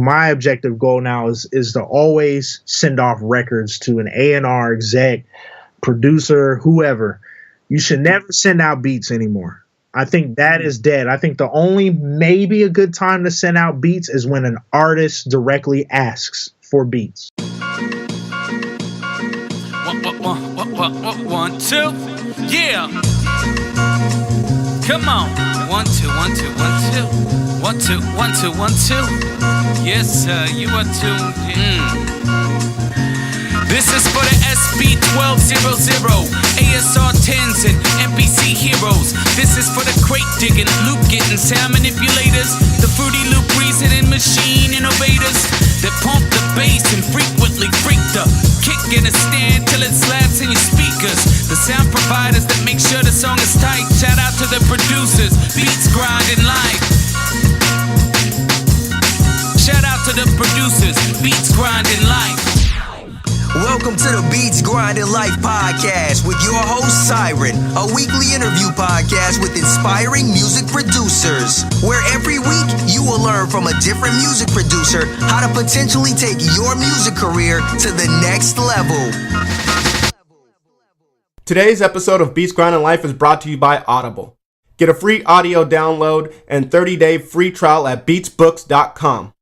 my objective goal now is to always send off records to an A&R exec, producer, whoever. You should never send out beats anymore. I think that is dead. I think the only maybe a good time to send out beats is when an artist directly asks for beats. 1, 2, yeah. Come on. 1, 2, 1, 2, 1, 2. 1, 2, 1, 2, 1, 2. Yes, sir, you are tuned in. This is for the SB1200, ASR 10s and NPC heroes. This is for the crate digging, loop getting, sound manipulators, the Fruity Loop reasoning machine innovators that pump the bass and frequently freak the kick in a stand till it slaps in your speakers. The sound providers that make sure the song is tight. Shout out to the producers, beats grinding live. Shout out to the producers, beats grinding life. Welcome to the Beats Grinding Life podcast with your host Siren, a weekly interview podcast with inspiring music producers, where every week you will learn from a different music producer how to potentially take your music career to the next level. Today's episode of Beats Grinding Life is brought to you by Audible. Get a free audio download and 30-day free trial at beatsbooks.com.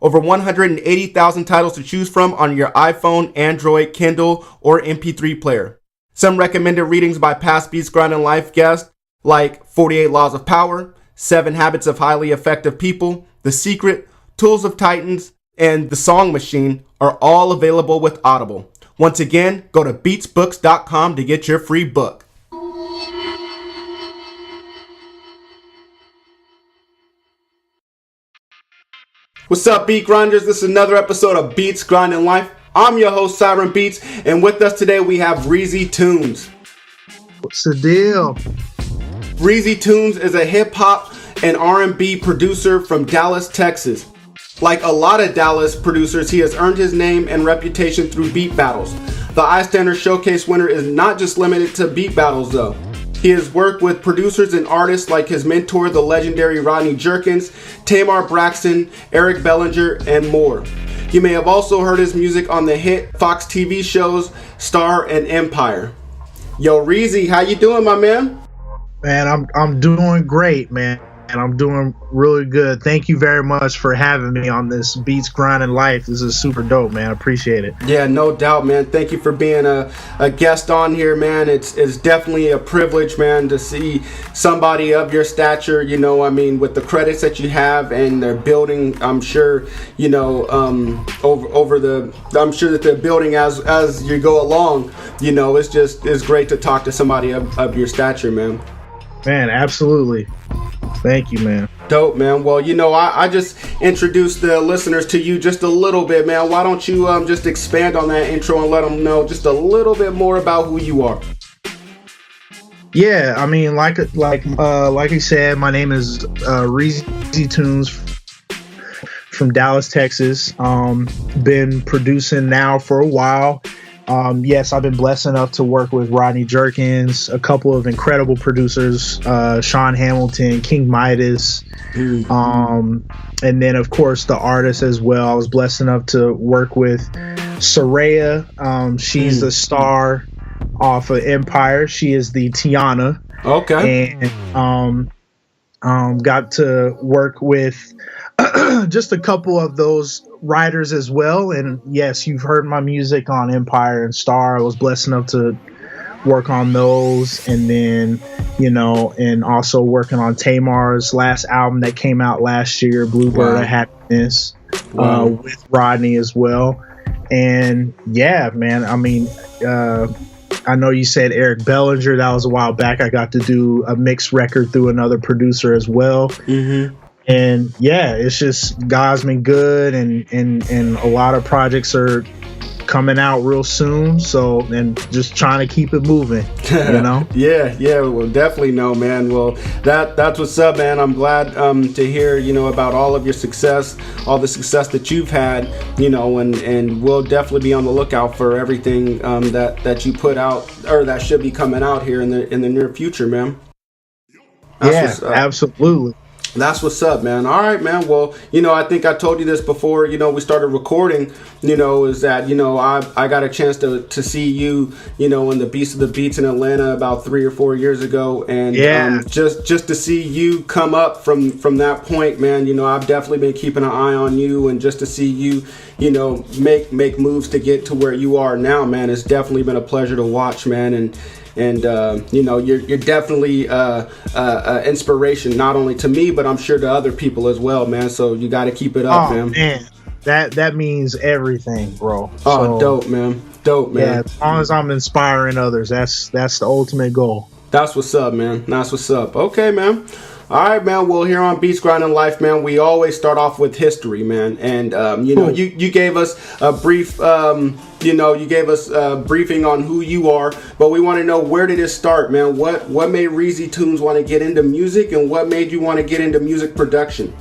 Over 180,000 titles to choose from on your iPhone, Android, Kindle, or MP3 player. Some recommended readings by past Beats Grinding Life guests like 48 Laws of Power, 7 Habits of Highly Effective People, The Secret, Tools of Titans, and The Song Machine are all available with Audible. Once again, go to beatsbooks.com to get your free book. What's up, Beat Grinders? This is another episode of Beats Grinding Life. I'm your host, Siren Beats, and with us today we have ReezyTunez. What's the deal? ReezyTunez is a hip-hop and R&B producer from Dallas, Texas. Like a lot of Dallas producers, he has earned his name and reputation through beat battles. The iStandard Showcase winner is not just limited to beat battles, though. He has worked with producers and artists like his mentor, the legendary Rodney Jerkins, Tamar Braxton, Eric Bellinger, and more. You may have also heard his music on the hit Fox TV shows Star and Empire. Yo, Reezy, how you doing, my man? Man, I'm doing great, man. And I'm doing really good. Thank you very much for having me on this Beats Grinding Life. This is super dope, man. I appreciate it. Yeah, no doubt, man. Thank you for being a guest on here, man. It's definitely a privilege, man, to see somebody of your stature, you know, I mean, with the credits that you have and they're building, I'm sure, you know, I'm sure that they're building as you go along, you know, it's great to talk to somebody of your stature, man. Man, absolutely. Thank you, man. Dope, man. Well, you know, I just introduced the listeners to you just a little bit, man. Why don't you just expand on that intro and let them know just a little bit more about who you are? Yeah, I mean, like I said, my name is ReezyTunez from Dallas, Texas. Been producing now for a while. Yes, I've been blessed enough to work with Rodney Jerkins, a couple of incredible producers, Sean Hamilton, King Midas, and then of course the artists as well. I was blessed enough to work with Soraya. She's the star off of Empire. She is the Tiana. Okay. And got to work with just a couple of those writers as well. And yes, you've heard my music on Empire and Star. I was blessed enough to work on those, and then, you know, and also working on Tamar's last album that came out last year, Bluebird of Happiness, with Rodney as well. And yeah, man, I mean, I know you said Eric Bellinger. That was a while back. I got to do a mixed record through another producer as well. Mm-hmm. And yeah, it's just God's been good, and a lot of projects are coming out real soon. So, and just trying to keep it moving, you know? yeah, well, definitely no, man. Well, that's what's up, man. I'm glad to hear, you know, about all of your success, all the success that you've had, you know, and we'll definitely be on the lookout for everything that you put out, or that should be coming out here in the near future, man. That's absolutely. That's what's up, man. All right, man. Well, I think I told you this before, we started recording, is that, I got a chance to see you, in the Beast of the Beats in Atlanta about 3 or 4 years ago. And just to see you come up from that point, man, I've definitely been keeping an eye on you, and just to see you, make moves to get to where you are now, man, it's definitely been a pleasure to watch, man. And you're definitely inspiration, not only to me, but I'm sure to other people as well, man. So you got to keep it up, man. That means everything, bro. Oh, dope, man. Yeah, as long as I'm inspiring others, that's the ultimate goal. That's what's up, man. That's what's up. Okay, man. All right, man. Well, here on Beats Grinding Life, man, we always start off with history, man. And you gave us a brief, briefing on who you are, but we want to know, where did it start, man? What made ReezyTunez want to get into music, and what made you want to get into music production?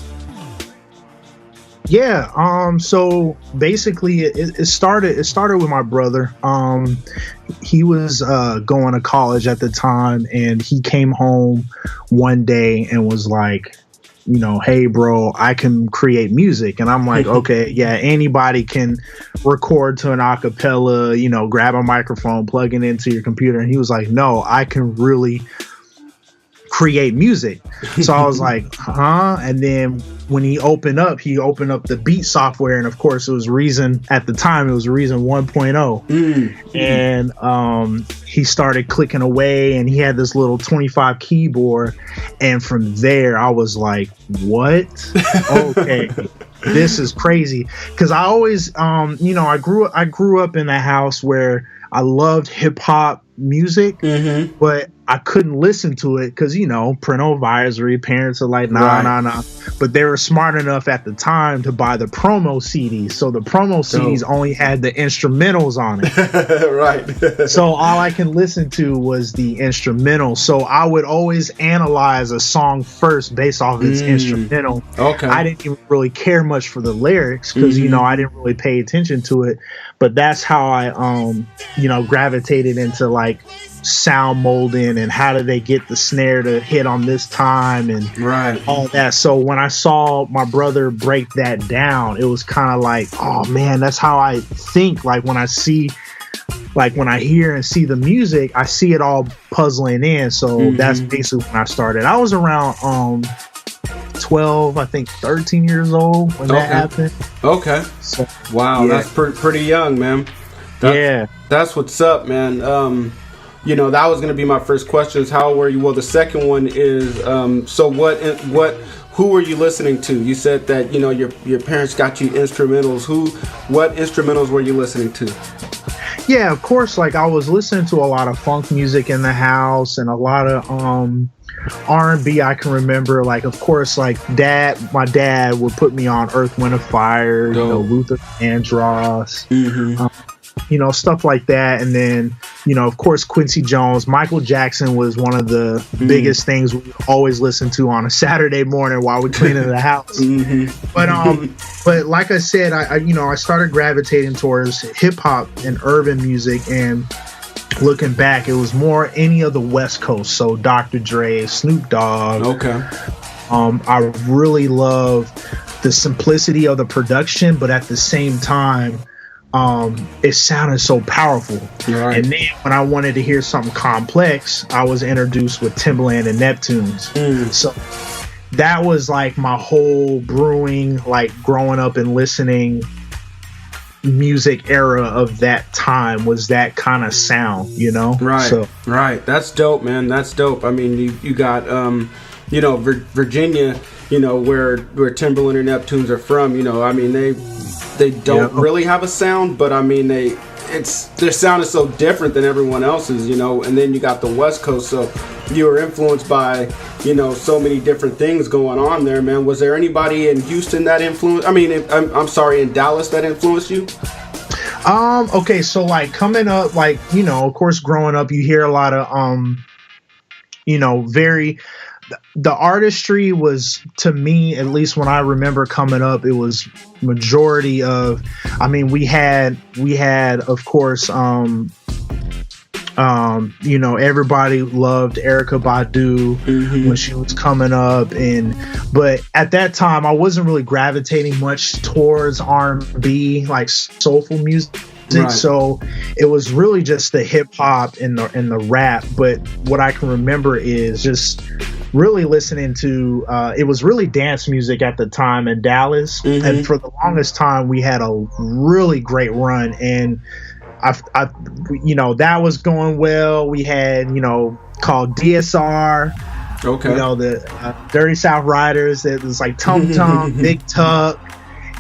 Yeah, so basically it started with my brother. He was going to college at the time, and he came home one day and was like, hey bro, I can create music. And I'm like, okay, yeah, anybody can record to an acapella, grab a microphone, plug it into your computer. And he was like, no, I can really create music. So I was like, huh? And then when he opened up the beat software, and of course it was Reason at the time, it was Reason 1.0. And he started clicking away, and he had this little 25 keyboard, and from there I was like, what? Okay. This is crazy. Because I always I grew up in a house where I loved hip hop music, but I couldn't listen to it because, parental advisory, parents are like, nah. But they were smart enough at the time to buy the promo CDs. So the promo CDs only had the instrumentals on it. Right. So all I can listen to was the instrumental. So I would always analyze a song first based off its instrumental. Okay. I didn't even really care much for the lyrics because, I didn't really pay attention to it. But that's how I, gravitated into like sound molding and how did they get the snare to hit on this time and all that. So when I saw my brother break that down, it was kind of like, oh man, that's how I think. Like when I hear and see the music, I see it all puzzling in. So that's basically when I started. I was around 12, I think 13 years old when that happened. Okay. So, wow, that's pretty young, man. That's what's up, man. That was going to be my first question, is how old were you? Well, the second one is, so who were you listening to? You said that, your parents got you instrumentals. What instrumentals were you listening to? Yeah, of course, like I was listening to a lot of funk music in the house and a lot of R&B. I can remember, like, of course, like my dad would put me on Earth, Wind & Fire, Luther Vandross, stuff like that. And then, of course, Quincy Jones. Michael Jackson was one of the biggest things we always listen to on a Saturday morning while we're cleaning the house. But like I said, I started gravitating towards hip hop and urban music, and looking back, it was more any of the West Coast. So Dr. Dre, Snoop Dogg. Okay. I really love the simplicity of the production, but at the same time, it sounded so powerful. Right. And then when I wanted to hear something complex, I was introduced with Timbaland and Neptunes. So that was like my whole brewing, like growing up and listening music era of that time, was that kind of sound, Right. So, right. That's dope, man. That's dope. I mean, you got, Virginia, where Timbaland and Neptunes are from, I mean, they don't really have a sound, but I mean, their sound is so different than everyone else's, and then you got the West Coast, so you were influenced by, so many different things going on there, man. Was there anybody in Houston that influenced, in Dallas that influenced you? Okay, so like coming up, like, of course, growing up, you hear a lot of, the artistry was, to me, at least when I remember coming up, it was majority of, we had of course, You know, everybody loved Erykah Badu when she was coming up, but at that time I wasn't really gravitating much towards R&B, like soulful music. Right. So it was really just the hip hop and the rap. But what I can remember is just really listening to it was really dance music at the time in Dallas, and for the longest time we had a really great run, and I you know, that was going well. We had, you know, called DSR. Okay. You know, the Dirty South Riders. It was like Tum Tum, Big Tuck.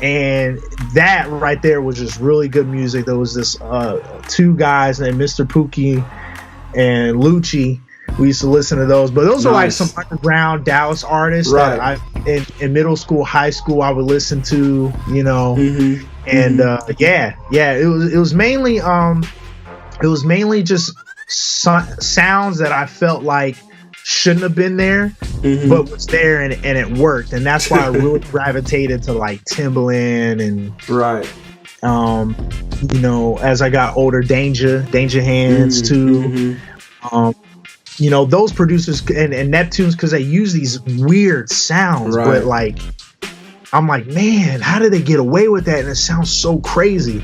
And that right there was just really good music. There was this two guys named Mr. Pookie and Lucci. We used to listen to those, but those are like some underground Dallas artists that I in middle school, high school, I would listen to, you know. And it was mainly just sounds that I felt like shouldn't have been there, but was there, and it worked, and that's why I really gravitated to like Timbaland and you know, as I got older, Danger Hands too. You know, those producers and Neptunes, because they use these weird sounds, but like I'm like, man, how did they get away with that? And it sounds so crazy.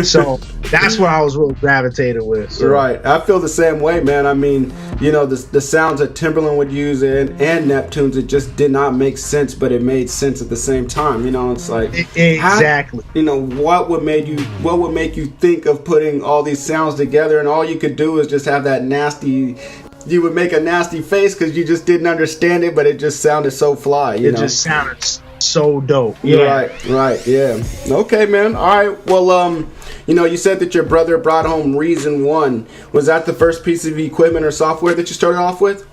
So that's what I was really gravitated with. So. Right. I feel the same way, man. I mean, you know, the sounds that Timberland would use and Neptunes, it just did not make sense, but it made sense at the same time. You know, it's like exactly. You know, what would make you think of putting all these sounds together, and all you could do is just have that nasty. You would make a nasty face because you just didn't understand it, but it just sounded so fly. You know? Just sounded so dope. Yeah. Right. Yeah. Okay, man. All right. Well, you know, you said that your brother brought home Reason 1. Was that the first piece of equipment or software that you started off with?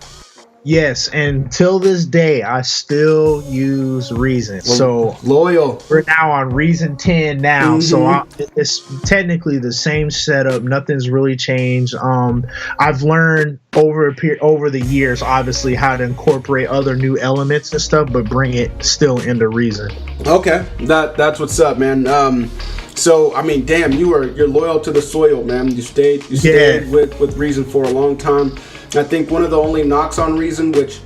Yes, and till this day, I still use Reason. So loyal. We're now on Reason 10 now, so it's technically the same setup. Nothing's really changed. I've learned over the years, obviously, how to incorporate other new elements and stuff, but bring it still into Reason. Okay, that's what's up, man. So I mean, damn, you're loyal to the soil, man. You stayed with Reason for a long time. I think one of the only knocks on Reason, which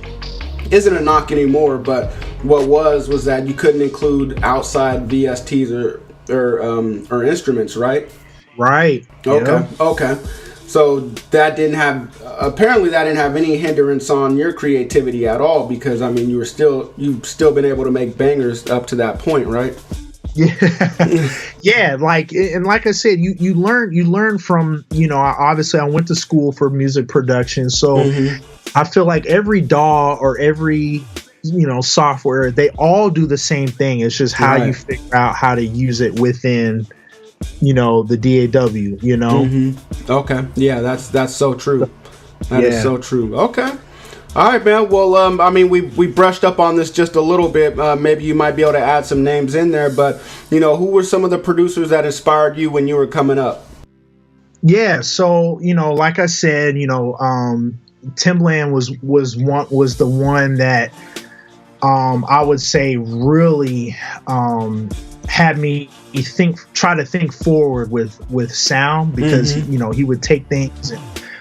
isn't a knock anymore, but what was that you couldn't include outside VSTs or instruments, right? Right. Okay. Yeah. Okay. So that didn't have any hindrance on your creativity at all, because I mean you've still been able to make bangers up to that point, right? Yeah, like I said, you learn from, you know, obviously I went to school for music production, so I feel like every DAW or every, you know, software, they all do the same thing. It's just how you figure out how to use it within, you know, the DAW, you know. Okay, yeah, that's so true. That is so true. Okay. All right, man. Well, I mean, we brushed up on this just a little bit. Maybe you might be able to add some names in there, but, you know, who were some of the producers that inspired you when you were coming up? Yeah, so, you know, like I said, you know, Timbaland was the one that I would say really had me try to think forward with sound, because you know, he would take things and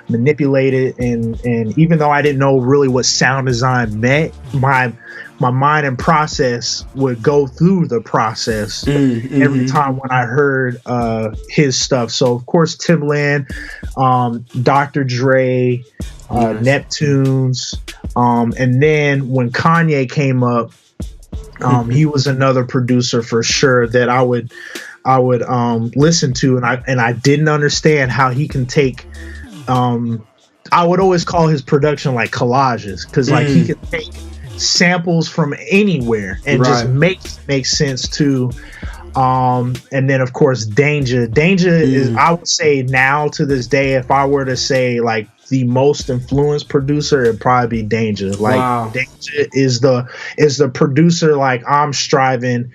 manipulate it, and even though I didn't know really what sound design meant, my mind and process would go through the process every time when I heard his stuff. So of course Timbaland, Dr. Dre, Neptunes, and then when Kanye came up, he was another producer for sure that I would listen to, and I didn't understand how he can take I would always call his production like collages, because like he could take samples from anywhere and just make sense too. And then of course Danger is, I would say now to this day, if I were to say like the most influenced producer, it'd probably be Danger. Like Danger is the producer like I'm striving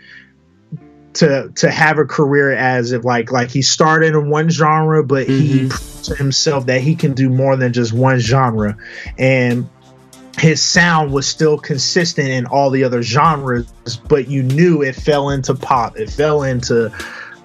to have a career as, if like he started in one genre, but he proved to himself that he can do more than just one genre, and his sound was still consistent in all the other genres, but you knew it fell into pop, it fell into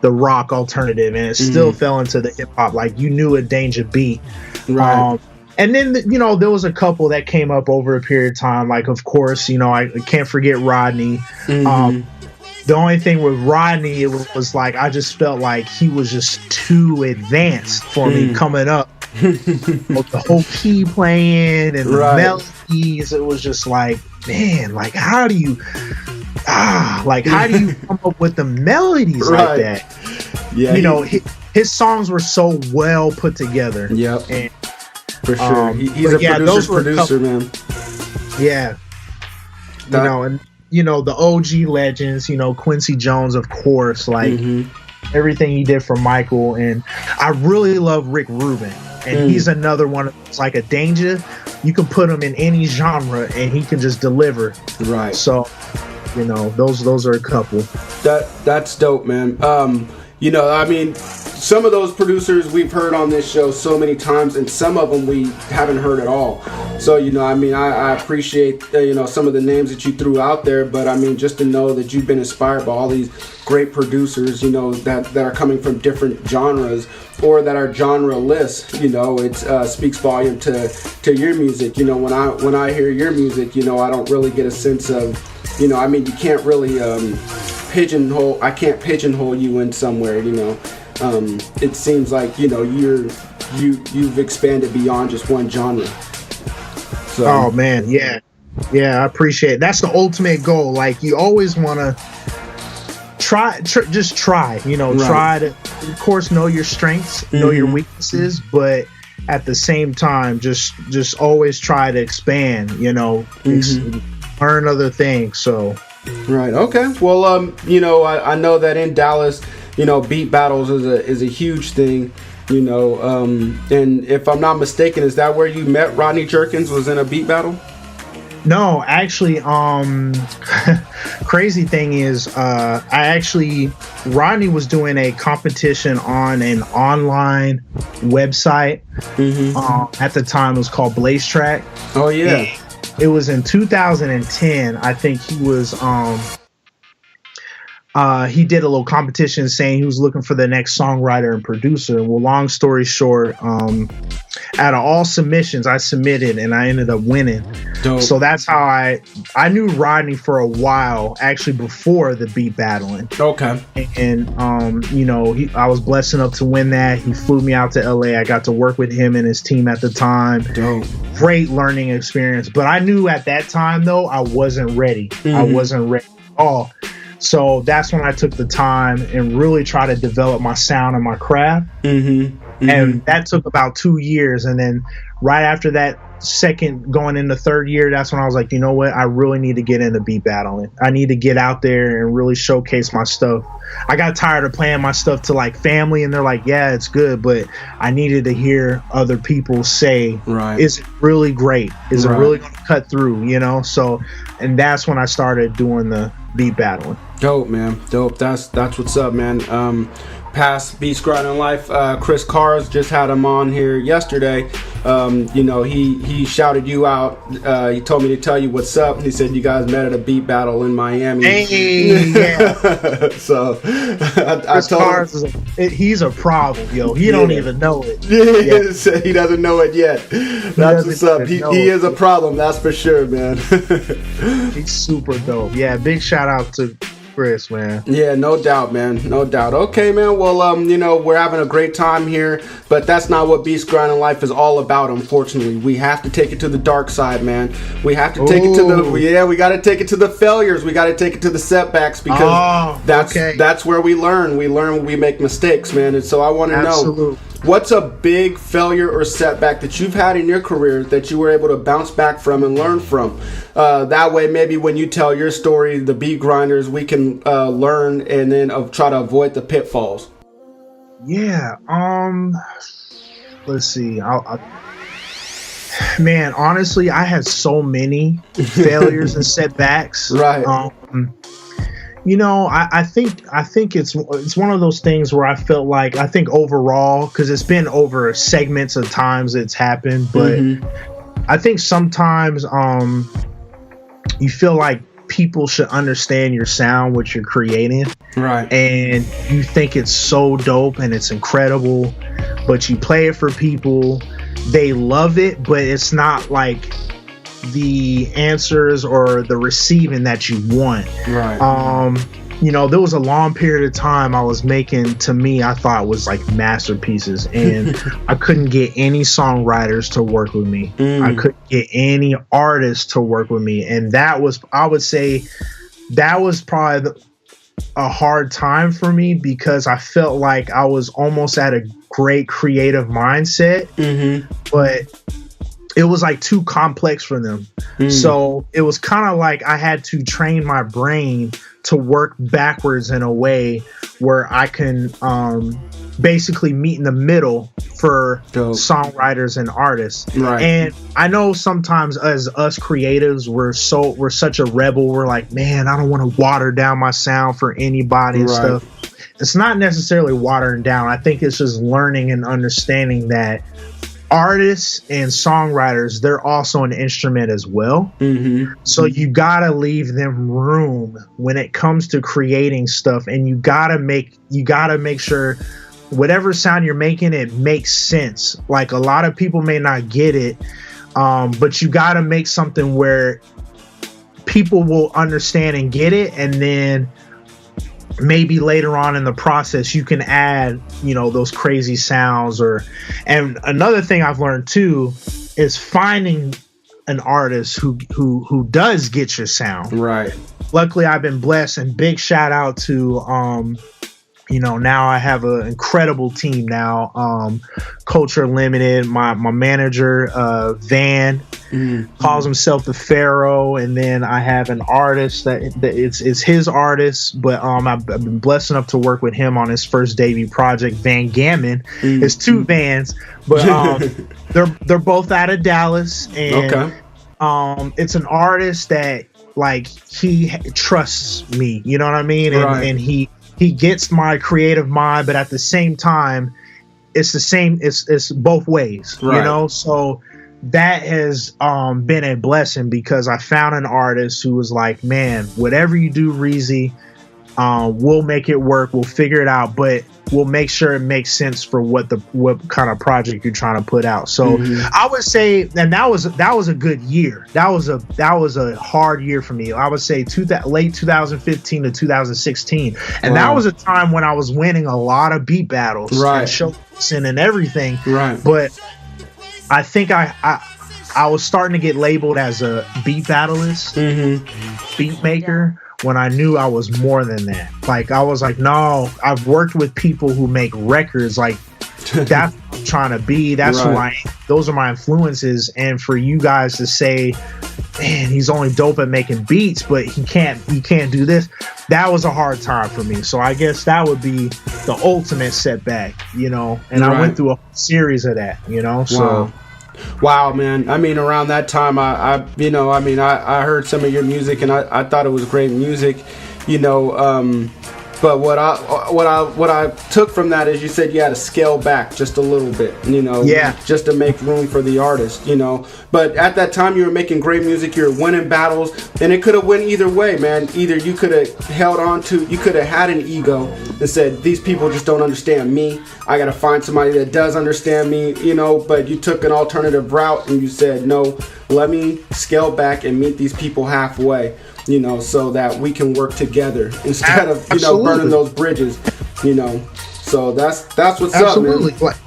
the rock alternative, and it still fell into the hip hop. Like, you knew a Danger beat. Right. And then, there was a couple that came up over a period of time. Like, of course, I can't forget Rodney. The only thing with Rodney, it was like, I just felt like he was just too advanced for me coming up. The whole key playing and the melodies, it was just like, man, like, how do you come up with the melodies like that? Yeah, his songs were so well put together. Yep. And, for sure. He's a producer, man. Yeah. The OG legends, Quincy Jones, of course, like everything he did for Michael. And I really love Rick Rubin. And he's another one that's like a Danger. You can put him in any genre and he can just deliver. Right. So, those are a couple. That's dope, man. I mean, some of those producers we've heard on this show so many times, and some of them we haven't heard at all. So, I appreciate, some of the names that you threw out there, but I mean, just to know that you've been inspired by all these great producers, that are coming from different genres or that are genre-less, it speaks volume to your music. When I hear your music, I don't really get a sense of, you can't really I can't pigeonhole you in somewhere, it seems like, you've expanded beyond just one genre. So. Oh man, yeah, I appreciate it. That's the ultimate goal. Like, you always want to try, try to, of course, know your strengths, know your weaknesses, but at the same time, just always try to expand, learn other things. So. Right. Okay. Well, I know that in Dallas, beat battles is a huge thing, and if I'm not mistaken, is that where you met Rodney Jerkins? Was in a beat battle? No, actually, crazy thing is, Rodney was doing a competition on an online website. At the time, it was called Blaze Track. Oh yeah. It was in 2010. I think he was he did a little competition saying he was looking for the next songwriter and producer. Well, long story short, out of all submissions, I submitted and I ended up winning. Dope. So that's how I knew Rodney for a while, actually before the beat battling. Okay. And I was blessed enough to win that. He flew me out to LA. I got to work with him and his team at the time. Dope. Great learning experience. But I knew at that time though, I wasn't ready. I wasn't ready at all. So that's when I took the time and really try to develop my sound and my craft. And that took about 2 years. And then right after that, going into third year, that's when I was like, you know what? I really need to get into beat battling. I need to get out there and really showcase my stuff. I got tired of playing my stuff to like family, and they're like, yeah, it's good, but I needed to hear other people say, is it really great? Is it really going to cut through, So, and that's when I started doing the beat battling. Dope, man. Dope. That's what's up, man. Past Beats Grinding Life, Chris Cars just had him on here yesterday. He shouted you out. He told me to tell you what's up. He said you guys met at a beat battle in Miami. Hey, yeah. So Chris Cars he's a problem, yo. He don't even know it. Yeah. He doesn't know it yet. That's what's up. He is a problem, that's for sure, man. He's super dope. Yeah, big shout out to Chris, man. Yeah, no doubt, man. No doubt. Okay, man. Well, we're having a great time here, but that's not what Beats Grinding Life is all about, unfortunately. We have to take it to the dark side, man. We have to take it to we got to take it to the failures. We got to take it to the setbacks, because that's where we learn. We learn when we make mistakes, man. And so I want to know, what's a big failure or setback that you've had in your career that you were able to bounce back from and learn from? That way, maybe when you tell your story, the beat grinders, we can learn and then try to avoid the pitfalls. Yeah. Let's see. Man, honestly, I had so many failures and setbacks. Right. I think it's one of those things where I felt like, I think overall, because it's been over segments of times it's happened, but I think sometimes you feel like people should understand your sound, what you're creating. Right. And you think it's so dope and it's incredible, but you play it for people, they love it, but it's not like the answers or the receiving that you want. Right. You know, there was a long period of time I was making, to me, I thought was like masterpieces, and I couldn't get any songwriters to work with me. I couldn't get any artists to work with me. And that was, I would say, that was probably a hard time for me, because I felt like I was almost at a great creative mindset, but it was like too complex for them. So it was kind of like I had to train my brain to work backwards in a way where I can basically meet in the middle for songwriters and artists. Right. And I know sometimes as us creatives, we're such a rebel. We're like, man, I don't want to water down my sound for anybody and stuff. It's not necessarily watering down. I think it's just learning and understanding that artists and songwriters, they're also an instrument as well. So you gotta leave them room when it comes to creating stuff, and you gotta make sure whatever sound you're making, it makes sense. Like, a lot of people may not get it, but you gotta make something where people will understand and get it, and then maybe later on in the process you can add, you know, those crazy sounds. And another thing I've learned too is finding an artist who does get your sound. Right. Luckily, I've been blessed, and big shout out to you know, now I have an incredible team now. Culture Limited, my manager, Van, calls himself the Pharaoh, and then I have an artist that it's his artist, but I've been blessed enough to work with him on his first debut project, Van Gammon. It's two Vans, but they're both out of Dallas, and it's an artist that, like, he trusts me, you know what I mean, and he gets my creative mind, but at the same time, it's the same. It's both ways, you know. So that has been a blessing, because I found an artist who was like, man, whatever you do, Reezy, we'll make it work. We'll figure it out, but we'll make sure it makes sense for what kind of project you're trying to put out. So I would say, and that was a good year. That was a hard year for me. I would say late 2015 to 2016, and that was a time when I was winning a lot of beat battles and showcasing and everything. But I think I was starting to get labeled as a beat battlist, beat maker, when I knew I was more than that. Like, I was like, no, I've worked with people who make records. Like, that's what I'm trying to be. That's who I am. Those are my influences. And for you guys to say, man, he's only dope at making beats, but he can't do this, that was a hard time for me. So I guess that would be the ultimate setback, you know. And I went through a series of that, you know. So wow, man. I mean, around that time, I heard some of your music, and I thought it was great music, you know. But what I took from that is, you said you had to scale back just a little bit, you know, just to make room for the artist, you know. But at that time, you were making great music, you were winning battles, and it could have went either way, man. Either you could have you could have had an ego and said, these people just don't understand me, I gotta find somebody that does understand me, you know. But you took an alternative route, and you said, no, let me scale back and meet these people halfway, you know, so that we can work together instead of, you know, burning those bridges, you know. So that's what's up, man. Like,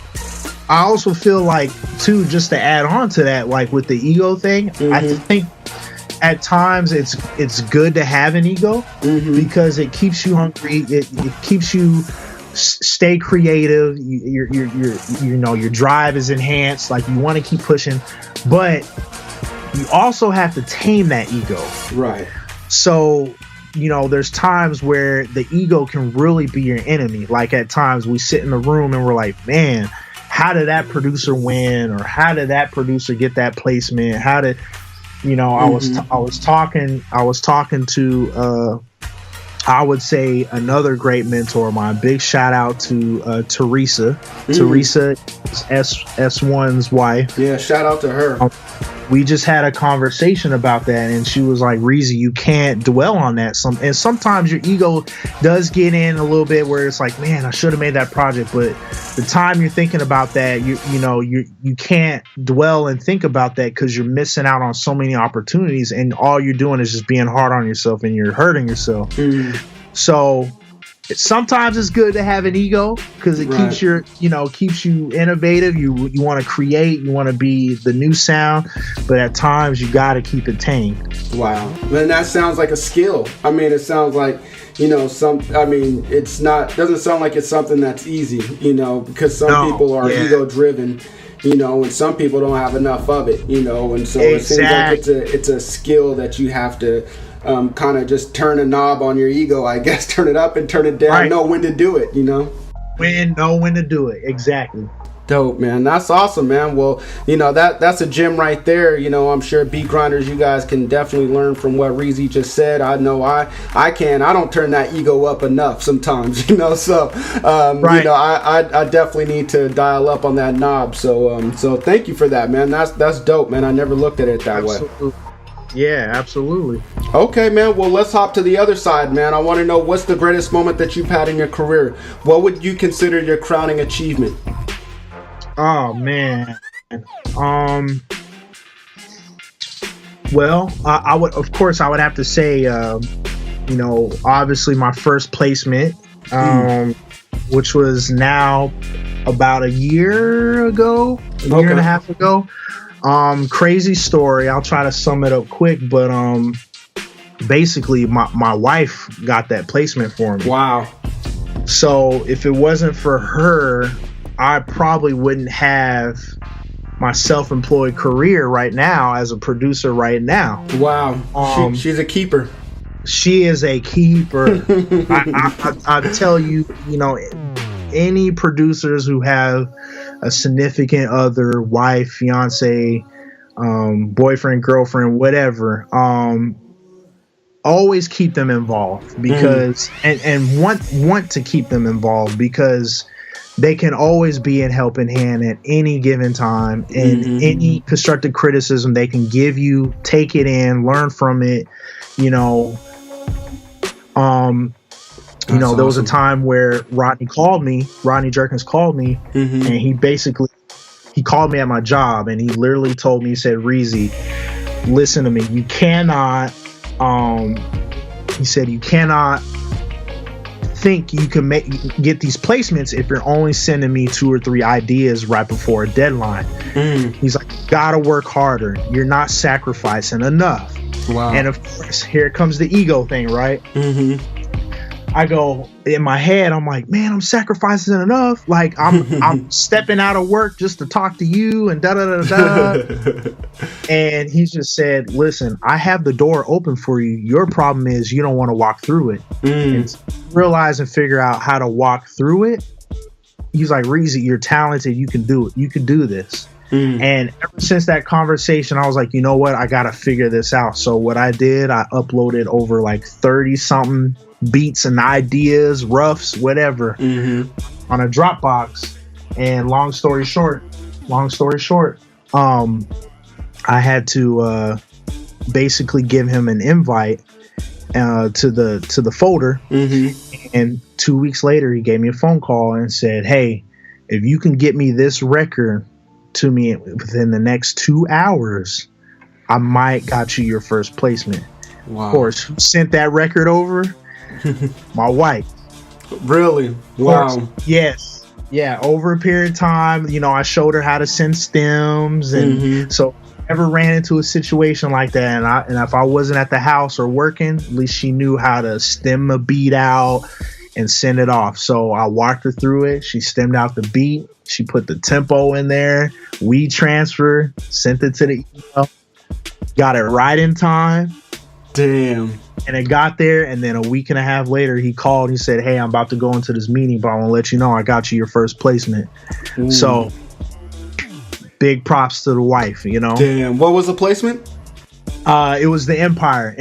I also feel like, too, just to add on to that, like with the ego thing, I think at times it's good to have an ego, because it keeps you hungry, it keeps you stay creative, your drive is enhanced, like you want to keep pushing, but you also have to tame that ego. Right. So, you know, there's times where the ego can really be your enemy. Like, at times we sit in the room and we're like, man, how did that producer win? Or how did that producer get that placement? How did, you know, I was talking to, I would say, another great mentor of mine. Big shout out to Teresa. Teresa is S1's wife. Yeah, shout out to her. we just had a conversation about that, and she was like, Reezy, you can't dwell on that. And sometimes your ego does get in a little bit where it's like, man, I should have made that project. But the time you're thinking about that, you can't dwell and think about that, because you're missing out on so many opportunities, and all you're doing is just being hard on yourself, and you're hurting yourself. So sometimes it's good to have an ego, because it keeps keeps you innovative. You want to create, you want to be the new sound, but at times you got to keep it tame. Wow, man, that sounds like a skill. I mean, it sounds like it's not, doesn't sound like it's something that's easy, because some people are ego driven, and some people don't have enough of it, and so it seems like it's a skill that you have to kind of just turn a knob on your ego, I guess. Turn it up and turn it down. Know when to do it, know when to do it. Exactly. Dope, man. That's awesome, man. Well, that's a gem right there. I'm sure beat grinders, you guys can definitely learn from what Reezy just said. I know I can. I don't turn that ego up enough sometimes, so I definitely need to dial up on that knob. So thank you for that, man. That's dope, man. I never looked at it that way. Yeah, absolutely. Okay, man. Well, let's hop to the other side, man. I want to know, what's the greatest moment that you've had in your career? What would you consider your crowning achievement? Oh, man. Well, I would have to say, obviously my first placement, which was now about a year and a half ago. Crazy story. I'll try to sum it up quick, but basically my wife got that placement for me. Wow. So if it wasn't for her, I probably wouldn't have my self-employed career right now as a producer right now. Wow. She's a keeper. She is a keeper. I tell you, any producers who have a significant other, wife, fiance, boyfriend, girlfriend, whatever, always keep them involved, because and want to keep them involved, because they can always be in helping hand at any given time, and any constructive criticism they can give you, take it in, learn from it. There was a time where Rodney Jerkins called me, and he called me at my job, and he literally told me, he said, Reezy, listen to me, you cannot think you can get these placements if you're only sending me 2 or 3 ideas right before a deadline. He's like, you gotta work harder, you're not sacrificing enough. Wow. And of course, here comes the ego thing, right? I go, in my head, I'm like, man, I'm sacrificing enough. Like, I'm stepping out of work just to talk to you, and da-da-da-da. And he just said, listen, I have the door open for you. Your problem is you don't want to walk through it. And realize and figure out how to walk through it. He's like, Reezy, you're talented. You can do it. You can do this. And ever since that conversation, I was like, you know what? I got to figure this out. So what I did, I uploaded over like 30-something beats and ideas, roughs, whatever, on a Dropbox. And long story short, I had to basically give him an invite to the folder. And 2 weeks later, he gave me a phone call and said, hey, if you can get me this record to me within the next 2 hours, I might got you your first placement. Wow. Of course, who sent that record over? My wife. Really? Wow. Yes. Yeah. Over a period of time, I showed her how to send stems, and so I never ran into a situation like that. And if I wasn't at the house or working, at least she knew how to stem a beat out and send it off. So I walked her through it. She stemmed out the beat. She put the tempo in there. We transferred, sent it to the email, got it right in time. Damn. And it got there, and then a week and a half later, he called. He said, hey, I'm about to go into this meeting, but I want to let you know I got you your first placement. Ooh. So big props to the wife, Damn. What was the placement? It was the Empire.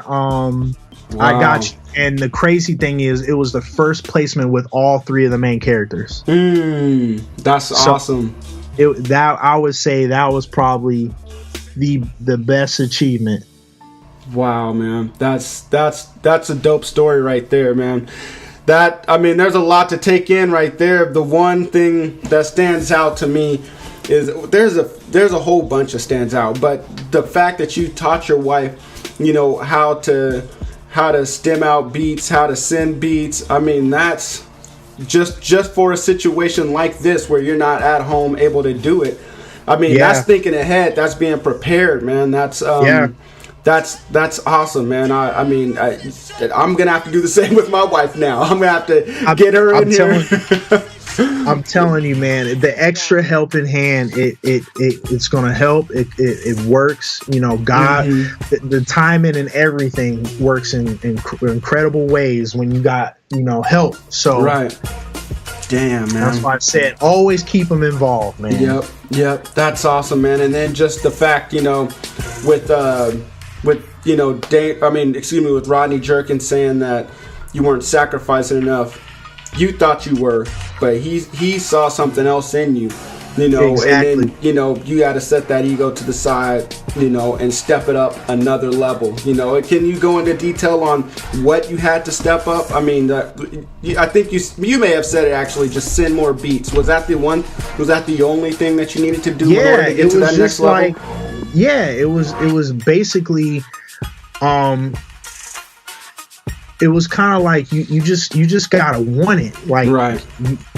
Wow. I got you. And the crazy thing is, it was the first placement with all 3 of the main characters. That's awesome. I would say that was probably the best achievement. Wow, man, that's a dope story right there, man. There's a lot to take in right there. The one thing that stands out to me is there's a whole bunch of stands out, but the fact that you taught your wife, how to stem out beats, how to send beats. I mean, that's just for a situation like this where you're not at home able to do it. I mean, that's thinking ahead. That's being prepared, man. That's awesome, man. I'm gonna have to do the same with my wife now. I'm gonna have to get her in here. I'm telling you, man, the extra helping hand, it's gonna help. It works. God, the timing and everything works in incredible ways when you got help. So right. Damn, man. That's why I said always keep them involved, man. Yep. That's awesome, man. And then just the fact, with with Rodney Jerkins saying that you weren't sacrificing enough. You thought you were, but he saw something else in you, Exactly. And then, you got to set that ego to the side, and step it up another level. Can you go into detail on what you had to step up? I mean, I think you may have said it actually, just send more beats. Was that the one? Was that the only thing that you needed to do in order to get to that next level? It was basically, it was kind of like you just gotta want it. Like, right.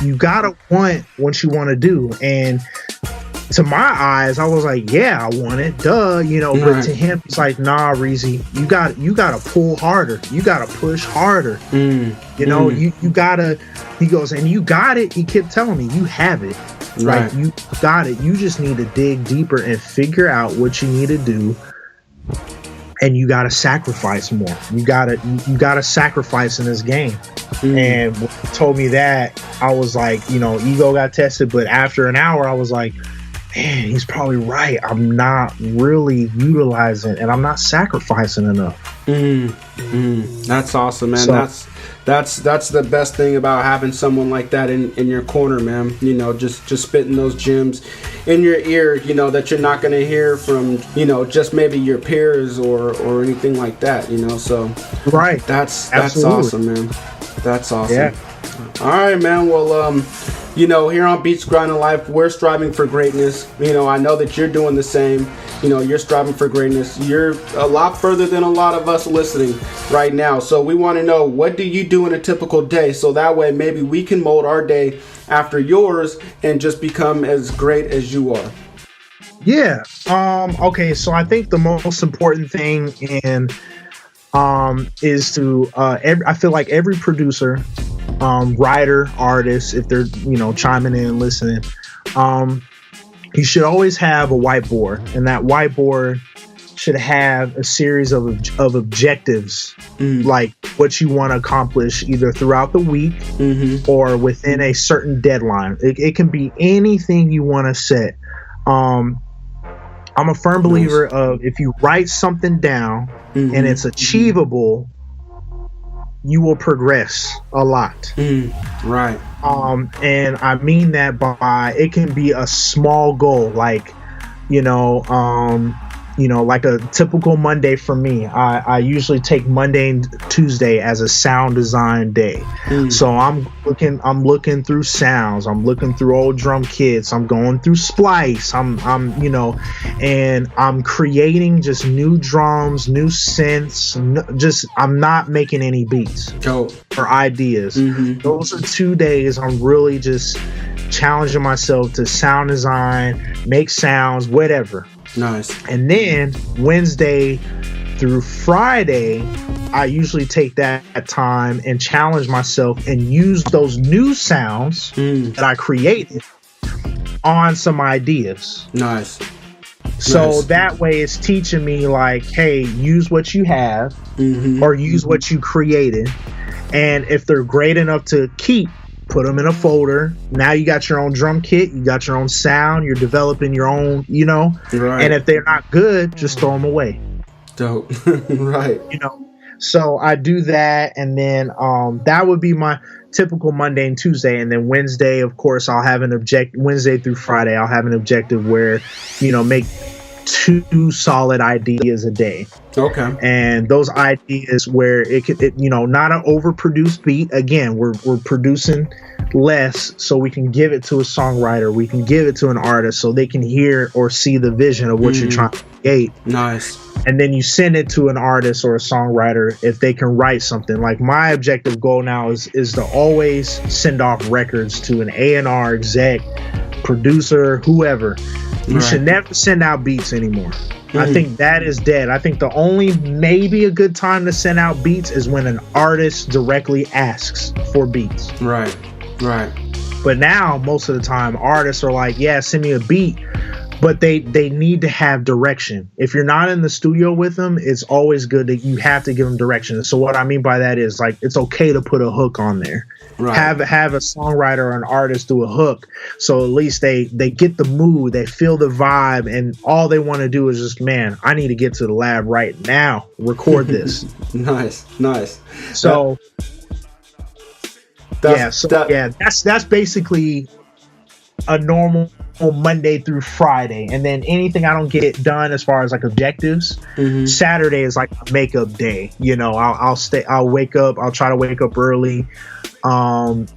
you gotta want what you want to do. And to my eyes, I was like, yeah, I want it, duh, But Right. to him, it's like, nah, Reezy, you gotta pull harder. You gotta push harder. You gotta. He goes, and you got it. He kept telling me, you have it. Right. Like, you got it. You just need to dig deeper and figure out what you need to do. And you gotta sacrifice more. You gotta sacrifice in this game. And when he told me that, I was like, ego got tested. But after an hour, I was like, man, he's probably right. I'm not really utilizing, and I'm not sacrificing enough. That's awesome, man. So, that's the best thing about having someone like that in your corner, man. Just spitting those gems in your ear, that you're not going to hear from, just maybe your peers or anything like that, So right. That's Absolutely. awesome, man. That's awesome. Yeah. All right, man. Well, here on Beats Grinding Life, we're striving for greatness. I know that you're doing the same. You're striving for greatness. You're a lot further than a lot of us listening right now. So we want to know, what do you do in a typical day? So that way maybe we can mold our day after yours and just become as great as you are. Yeah. Okay. So I think the most important thing is to I feel like every producer, writer, artist, if they're chiming in and listening, you should always have a whiteboard, and that whiteboard should have a series of objectives, like what you want to accomplish either throughout the week or within a certain deadline. It can be anything you want to set. I'm a firm believer of, if you write something down and it's achievable, you will progress a lot. Right. And I mean that by, it can be a small goal, like, like a typical Monday for me. I usually take Monday and Tuesday as a sound design day. So I'm looking through sounds. I'm looking through old drum kits. I'm going through Splice. I'm creating just new drums, new synths. I'm not making any beats or ideas. Those are 2 days I'm really just challenging myself to sound design, make sounds, whatever. Nice. And then Wednesday through Friday, I usually take that time and challenge myself and use those new sounds that I created on some ideas. Nice. So that way it's teaching me, like, hey, use what you have or use what you created. And if they're great enough to keep, put them in a folder. Now you got your own drum kit, you got your own sound, you're developing your own, Right. And if they're not good, just throw them away. Dope. Right. So I do that, and then that would be my typical Monday and Tuesday. And then Wednesday, of course, I'll have an Wednesday through Friday, I'll have an objective where, make 2 solid ideas a day. Okay. And those ideas where it could, not an overproduced beat. Again, we're producing less so we can give it to a songwriter, we can give it to an artist so they can hear or see the vision of what you're trying to create. Nice. And then you send it to an artist or a songwriter if they can write something. Like my objective goal now is to always send off records to an A&R exec, producer, whoever. You should never send out beats anymore. I think that is dead. I think the only maybe a good time to send out beats is when an artist directly asks for beats. Right. But now, most of the time, artists are like, yeah, send me a beat. But they need to have direction. If you're not in the studio with them, it's always good that you have to give them direction. So what I mean by that is, like, it's okay to put a hook on there. Right. Have a songwriter or an artist do a hook, so at least they get the mood, they feel the vibe, and all they want to do is just, man, I need to get to the lab right now, record this. Nice. So that's basically a normal Monday through Friday, and then anything I don't get done as far as like objectives, Saturday is like a makeup day. I'll wake up, I'll try to wake up early, and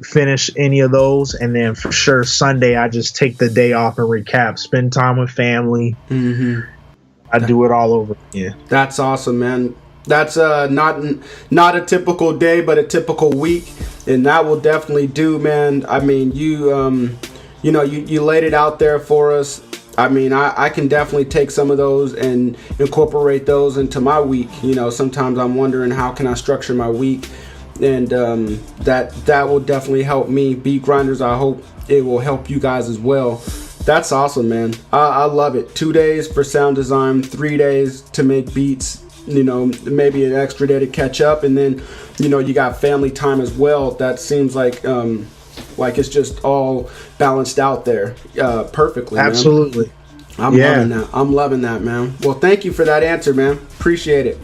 finish any of those, and then for sure Sunday I just take the day off and recap, spend time with family. I do it all over again. That's awesome, man. That's not a typical day, but a typical week, and that will definitely do, man. I mean, you laid it out there for us. I mean, I can definitely take some of those and incorporate those into my week. Sometimes I'm wondering how can I structure my week, and that will definitely help me. Beat Grinders, I hope it will help you guys as well. That's awesome, man. I love it. 2 days for sound design, 3 days to make beats. Maybe an extra day to catch up, and then you got family time as well. That seems like it's just all balanced out there perfectly. Absolutely, man. I'm loving that, man. Well, thank you for that answer, man. Appreciate it.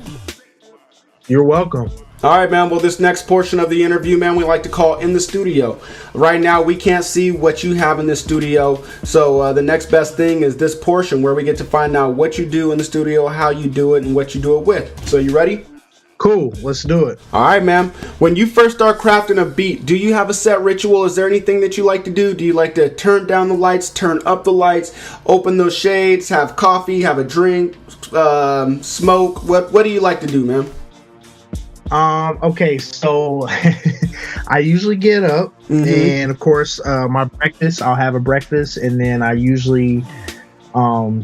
You're welcome. All right, man. Well, this next portion of the interview, man, we like to call In the Studio. Right now, we can't see what you have in the studio, so the next best thing is this portion where we get to find out what you do in the studio, how you do it, and what you do it with. So you ready? Cool. Let's do it. All right, man. When you first start crafting a beat, do you have a set ritual? Is there anything that you like to do? Do you like to turn down the lights, turn up the lights, open those shades, have coffee, have a drink, smoke? What do you like to do, man? Okay, so I usually get up, and of course, my breakfast, I'll have a breakfast, and then I usually, I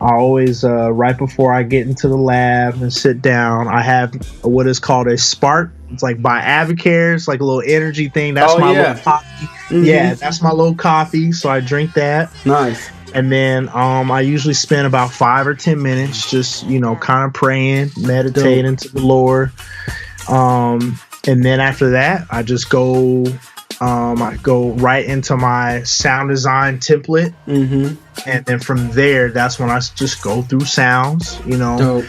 always, right before I get into the lab and sit down, I have what is called a Spark. It's like by Avocare. It's like a little energy thing. That's little coffee. Yeah, that's my little coffee, so I drink that. Nice. And then I usually spend about 5 or 10 minutes just, kind of praying, meditating to the Lord. And then after that, I just go right into my sound design template. And then from there, that's when I just go through sounds, Dope.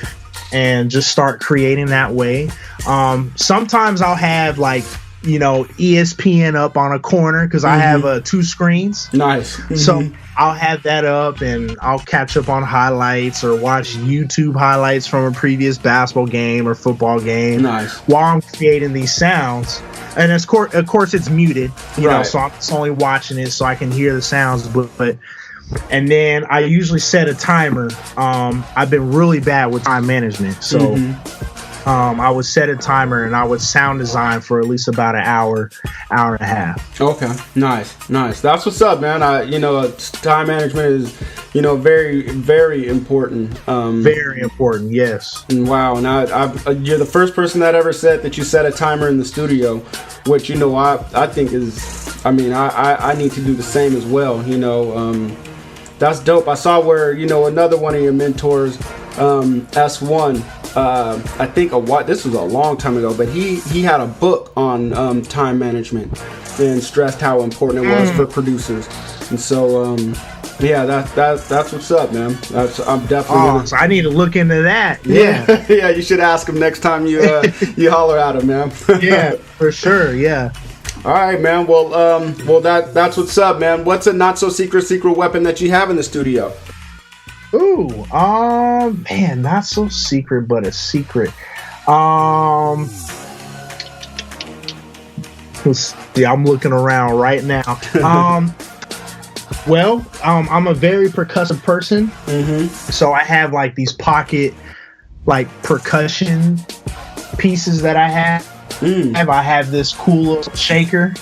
And just start creating that way. Sometimes I'll have like, ESPN up on a corner because I have 2 screens. Nice. So I'll have that up and I'll catch up on highlights or watch YouTube highlights from a previous basketball game or football game. Nice. While I'm creating these sounds. And of course it's muted, so I'm just only watching it so I can hear the sounds. But and then I usually set a timer. I've been really bad with time management. So I would set a timer and I would sound design for at least about an hour and a half. Okay, nice. That's what's up, man. Time management is, very, very important. Very important, yes. And wow, now you're the first person that ever said that you set a timer in the studio, which I think is, I need to do the same as well. That's dope. I saw where another one of your mentors, S1. I think this was a long time ago, but he had a book on time management and stressed how important it was for producers. And so that's what's up, man. I'm definitely. So I need to look into that. Yeah, yeah. You should ask him next time you holler at him, man. Yeah, for sure. Yeah. All right, man. Well, that's what's up, man. What's a not so secret weapon that you have in the studio? Ooh, man, not so secret, but a secret. Let's see, I'm looking around right now. Well, I'm a very percussive person, so I have like these pocket, like percussion pieces that I have. I have this cool little shaker.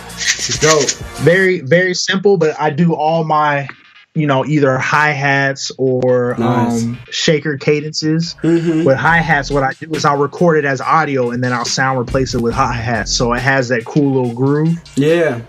Dope. Very, very simple, but I do all my, either hi-hats or shaker cadences. With hi-hats, what I do is I'll record it as audio and then I'll sound replace it with hi-hats, so it has that cool little groove. Yeah.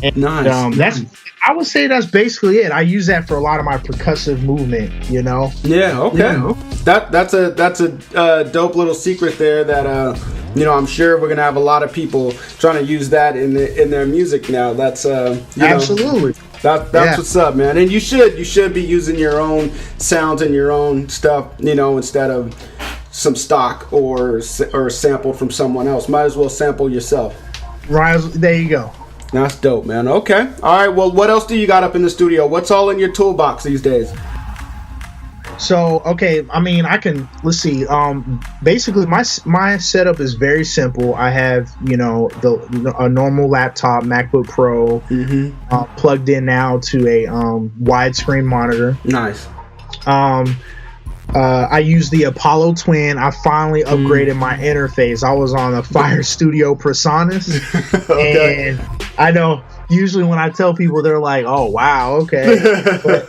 And, nice. I would say that's basically it. I use that for a lot of my percussive movement, Yeah, okay. That's a dope little secret there that I'm sure we're gonna have a lot of people trying to use that in their music now. That's absolutely. That's what's up, man. And you should be using your own sounds and your own stuff, instead of some stock or sample from someone else. Might as well sample yourself. Right, there you go. That's dope, man. Okay. All right. Well, what else do you got up in the studio? What's all in your toolbox these days? So, okay, let's see. Basically my setup is very simple. I have, a normal laptop, MacBook Pro, plugged in now to a widescreen monitor. Nice. I use the Apollo Twin. I finally upgraded my interface. I was on the Fire Studio PreSonus. Okay. And I know usually when I tell people, they're like, oh, wow, okay. But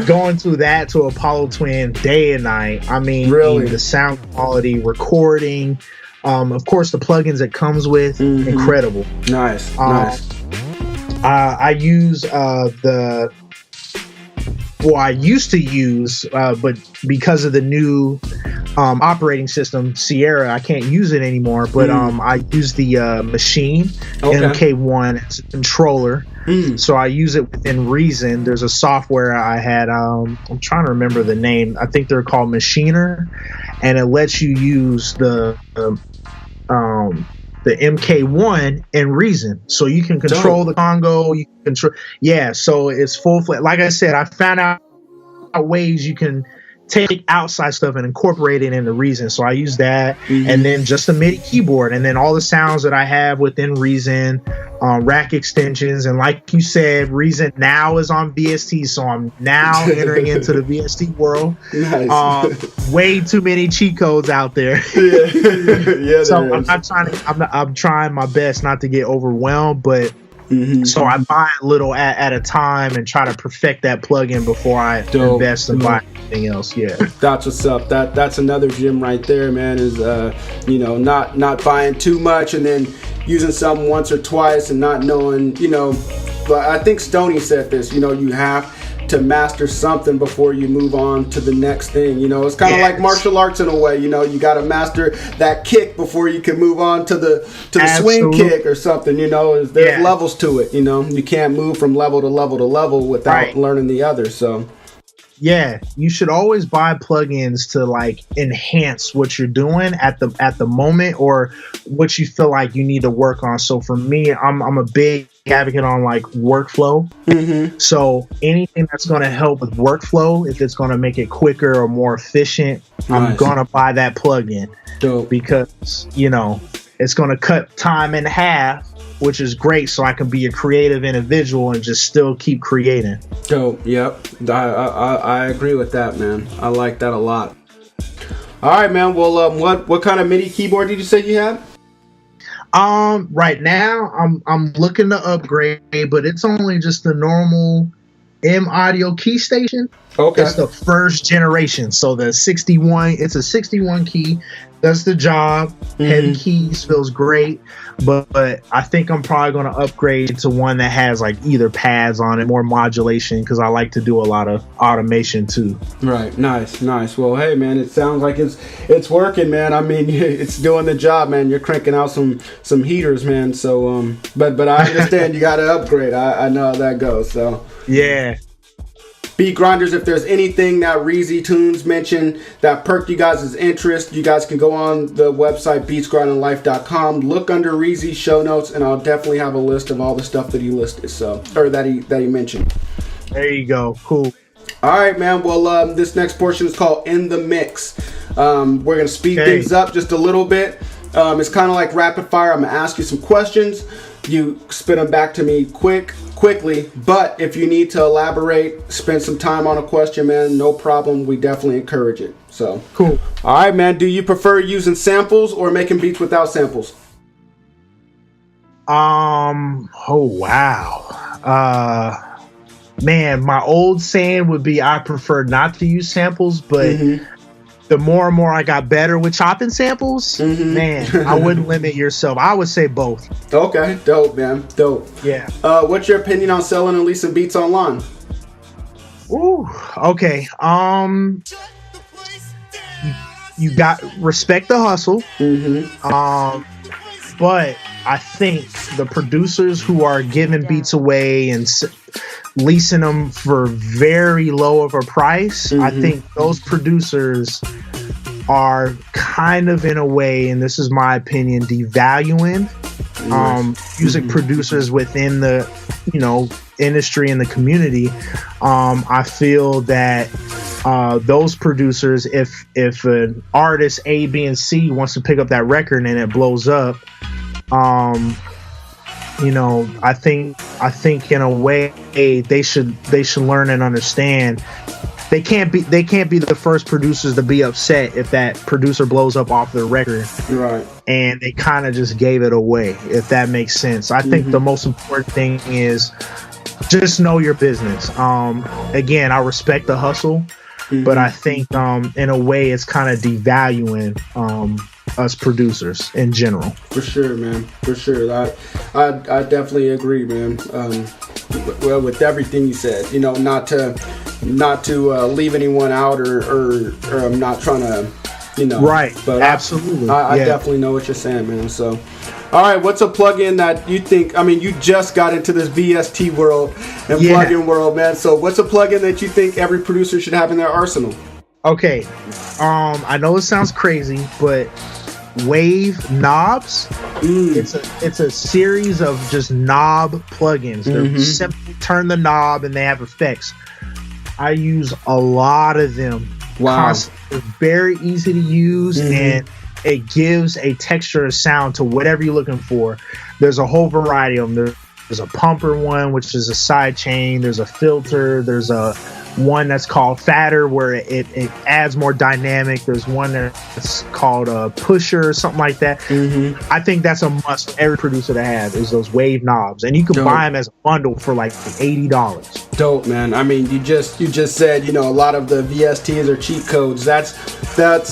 going through that to Apollo Twin day and night, really? The sound quality, recording, of course, the plugins it comes with, incredible. Nice. I use I used to use, but because of the new operating system, Sierra, I can't use it anymore. But I use the Machine MK1 as a controller. So I use it within Reason. There's a software I had, I'm trying to remember the name. I think they're called Machiner, and it lets you use the MK1 in Reason, so you can control the Congo. You can control, so it's full-fledged. Like I said, I found out ways you can take outside stuff and incorporate it into Reason. So I use that, and then just the MIDI keyboard, and then all the sounds that I have within Reason, rack extensions, and like you said, Reason now is on VST, so I'm now entering into the VST world. Nice. Way too many cheat codes out there. Yeah. So I'm trying my best not to get overwhelmed, but. So I buy a little at a time and try to perfect that plugin before I invest and buy anything else. Yeah, that's what's up. That's another gem right there, man. Is not buying too much and then using something once or twice and not knowing. But I think Stoney said this. You have to master something before you move on to the next thing. It's kind of like martial arts in a way. You got to master that kick before you can move on to the swing kick or something. There's levels to it. You can't move from level to level to level without learning the other. So yeah, you should always buy plugins to like enhance what you're doing at the moment, or what you feel like you need to work on. So for me, I'm a big advocate on like workflow. So anything that's going to help with workflow, if it's going to make it quicker or more efficient, I'm going to buy that plugin. Dope. Because it's going to cut time in half, which is great, so I can be a creative individual and just still keep creating. Dope. Yep. I agree with that, man. I like that a lot. All right, man. Well, what kind of MIDI keyboard did you say you have? Right now I'm looking to upgrade, but it's only just the normal M Audio key station. Okay. It's the first generation. So the 61, it's a 61 key. Does the job. Heavy keys, feels great. But I think I'm probably going to upgrade to one that has like either pads on it, more modulation, because I like to do a lot of automation too. Right. Nice. Well, hey, man, it sounds like it's working, man. It's doing the job, man. You're cranking out some heaters, man. So, but I understand you got to upgrade. I know how that goes. So yeah. Beat Grinders, if there's anything that ReezyTunez mentioned that perked you guys' interest, you guys can go on the website beatsgrindandlife.com, look under Reezy's show notes, and I'll definitely have a list of all the stuff that he listed, or that he mentioned. There you go. Cool. All right, man. Well, this next portion is called In the Mix. We're going to speed things up just a little bit. It's kind of like rapid fire. I'm going to ask you some questions. You spit them back to me quickly. But if you need to elaborate, spend some time on a question, man, no problem. We definitely encourage it. So cool. All right, man. Do you prefer using samples or making beats without samples? Oh, wow. Man, my old saying would be I prefer not to use samples, but the more and more I got better with chopping samples, man, I wouldn't limit yourself. I would say both. Okay, dope, man, dope. Yeah. What's your opinion on selling and leasing beats online? Ooh, okay. You got respect the hustle. But I think the producers who are giving beats away and leasing them for very low of a price, I think those producers are kind of, in a way, and this is my opinion, devaluing music producers within the industry and the community. I feel that those producers, if an artist A, B, and C wants to pick up that record and it blows up, I think in a way they should learn and understand they can't be the first producers to be upset if that producer blows up off their record, right? And they kind of just gave it away, if that makes sense. I think the most important thing is just know your business. Again, I respect the hustle, but I think in a way it's kind of devaluing us producers in general. For sure, man. For sure. I definitely agree, man. Well, with everything you said, not to leave anyone out or I'm not trying to, Right. But absolutely. I definitely know what you're saying, man. So, all right, what's a plugin that you think? I mean, you just got into this VST world and plugin world, man. So, what's a plugin that you think every producer should have in their arsenal? Okay, I know it sounds crazy, but Wave knobs. It's a series of just knob plugins. They're simple. Turn the knob and they have effects. I use a lot of them. Wow. They're very easy to use and it gives a texture of sound to whatever you're looking for. There's a whole variety of them. There's a pumper one, which is a side chain. There's a filter. There's a one that's called fatter, where it adds more dynamic. There's one that's called a pusher or something like that. I think that's a must for every producer to have, is those Wave knobs, and you can buy them as a bundle for like $80. Dope, man. I mean, you just said, a lot of the VSTs are cheat codes. That's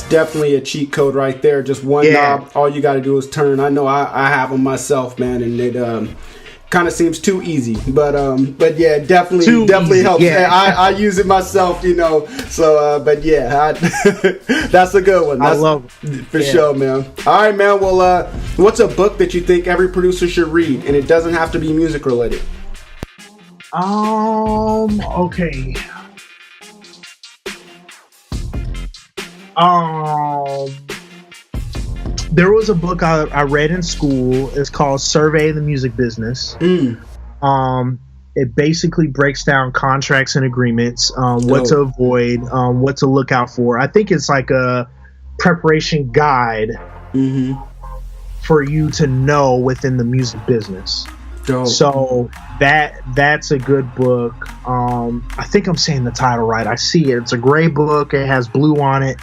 definitely a cheat code right there. Just one knob. All you got to do is turn. I know I have them myself, man, and it kind of seems too easy, but yeah, definitely helps. Yeah. I use it myself, so but yeah, that's a good one. I love it. For sure, man. All right, man. Well, what's a book that you think every producer should read, and it doesn't have to be music related? Okay. There was a book I read in school. It's called Survey of the Music Business. It basically breaks down contracts and agreements, what to avoid, what to look out for. I think it's like a preparation guide for you to know within the music business. Dope. So that's a good book. I think I'm saying the title right. I see it. It's a gray book. It has blue on it.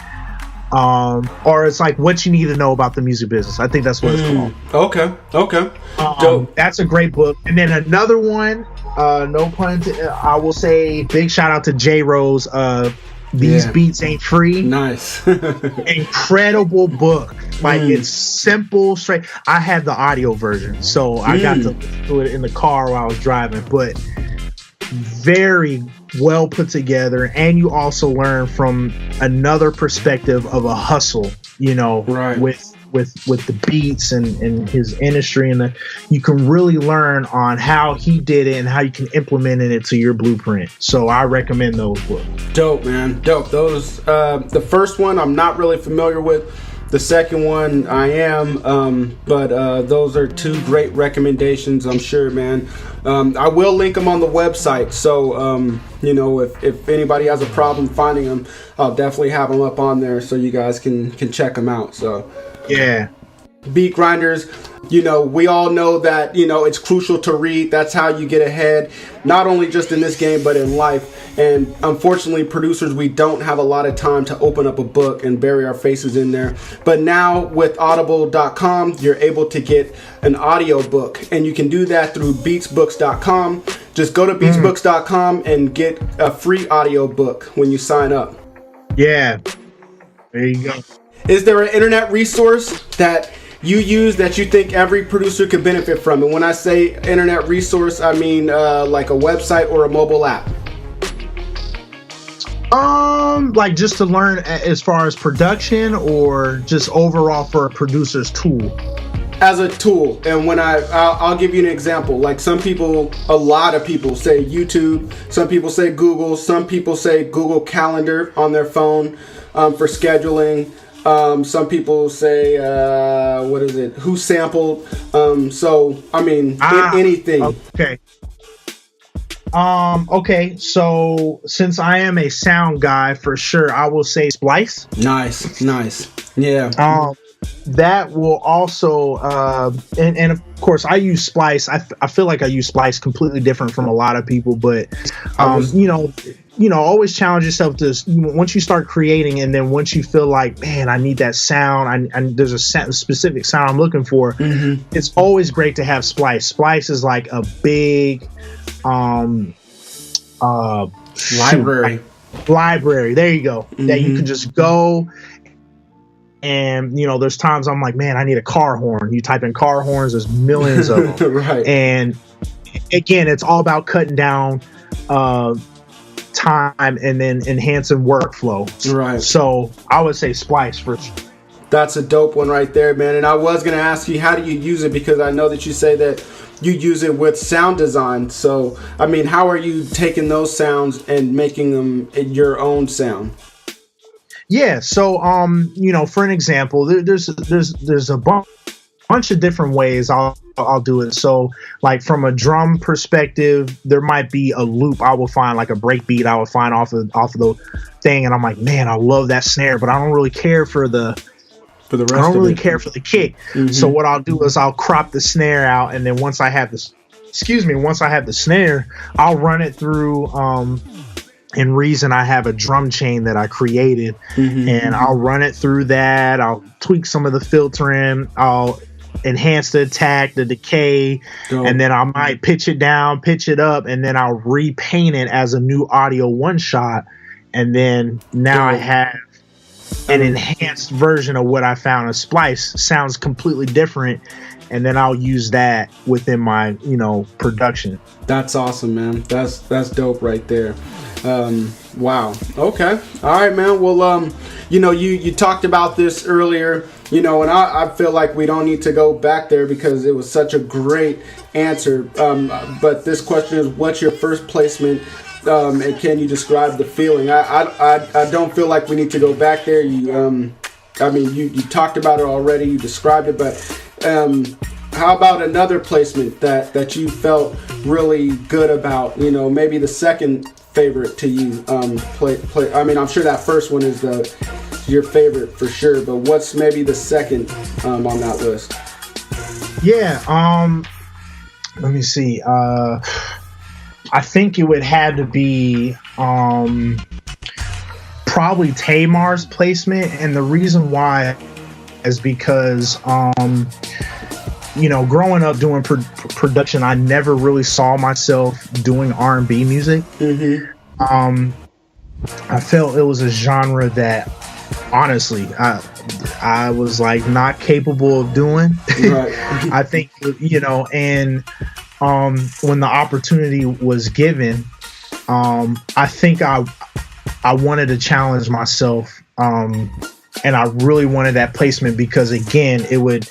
Or it's like what you need to know about the music business. I think that's what it's called. Okay. That's a great book. And then another one, no pun intended, I will say big shout out to J Rose. These Beats Ain't Free. Nice. Incredible book. Like it's simple, straight. I had the audio version, so I got to listen to it in the car while I was driving, but very well put together, and you also learn from another perspective of a hustle, with with the beats and his industry, and you can really learn on how he did it and how you can implement it into your blueprint. So I recommend those books. Dope, man. Dope. Those, the first one I'm not really familiar with. The second one I am, but those are two great recommendations, I'm sure, man. I will link them on the website, so you know, if anybody has a problem finding them, I'll definitely have them up on there so you guys can check them out. So yeah. Beat grinders, you know, we all know that, you know, it's crucial to read. That's how you get ahead, not only just in this game, but in life. And unfortunately, producers, we don't have a lot of time to open up a book and bury our faces in there. But now with audible.com, you're able to get an audio book, and you can do that through beatsbooks.com. Just go to beatsbooks.com and get a free audio book when you sign up. Yeah. There you go. Is there an internet resource that you use that you think every producer could benefit from? And when I say internet resource, I mean like a website or a mobile app. Like just to learn as far as production, or just overall for a producer's tool? As a tool. And when I'll give you an example. Like some people, a lot of people say YouTube, some people say Google, some people say Google Calendar on their phone for scheduling. Some people say, what is it? Who sampled? So, I mean, anything. Okay. Okay. So since I am a sound guy, for sure, I will say Splice. Nice. Yeah. That will also, and of course I use Splice. I feel like I use Splice completely different from a lot of people, but, you know, always challenge yourself to, once you start creating, and then once you feel like, man, I need that sound, there's a specific sound I'm looking for. Mm-hmm. It's always great to have Splice. Splice is like a big library. There you go. Mm-hmm. That you can just go. And, you know, there's times I'm like, man, I need a car horn. You type in car horns, there's millions of them. Right. And again, it's all about cutting down time and then enhancing workflow. Right. So I would say Splice for sure. That's a dope one right there, man. And I was going to ask you, how do you use it? Because I know that you say that you use it with sound design. So, I mean, how are you taking those sounds and making them your own sound? Yeah. So, you know, for an example, there's a bunch of different ways I'll do it. So, like from a drum perspective, there might be a loop. I will find like a break beat. I will find off of the thing, and I'm like, man, I love that snare, but I don't really care for the rest. I don't really care for the kick. Mm-hmm. So what I'll do is I'll crop the snare out, and then once I have the snare, I'll run it through. In Reason, I have a drum chain that I created, and I'll run it through that. I'll tweak some of the filtering. I'll enhance the attack, the decay, and then I might pitch it down, pitch it up, and then I'll repaint it as a new audio one shot. And then now I have an enhanced version of what I found. A Splice sounds completely different, and then I'll use that within my, you know, production. That's awesome, man. That's dope right there. Wow. Okay. All right, man. Well, you know, you talked about this earlier, you know, and I feel like we don't need to go back there because it was such a great answer. But this question is, what's your first placement? And can you describe the feeling? I don't feel like we need to go back there. You talked about it already. You described it, but how about another placement that you felt really good about? You know, maybe the second favorite to you. I mean, I'm sure that first one is your favorite for sure, but what's maybe the second on that list? Yeah. Let me see. I think it would have to be probably Tamar's placement, and the reason why is because you know, growing up doing production, I never really saw myself doing R&B music. I felt it was a genre that honestly I was like not capable of doing. Right. I think, you know, and when the opportunity was given, I think I wanted to challenge myself and I really wanted that placement because again, it wouldn't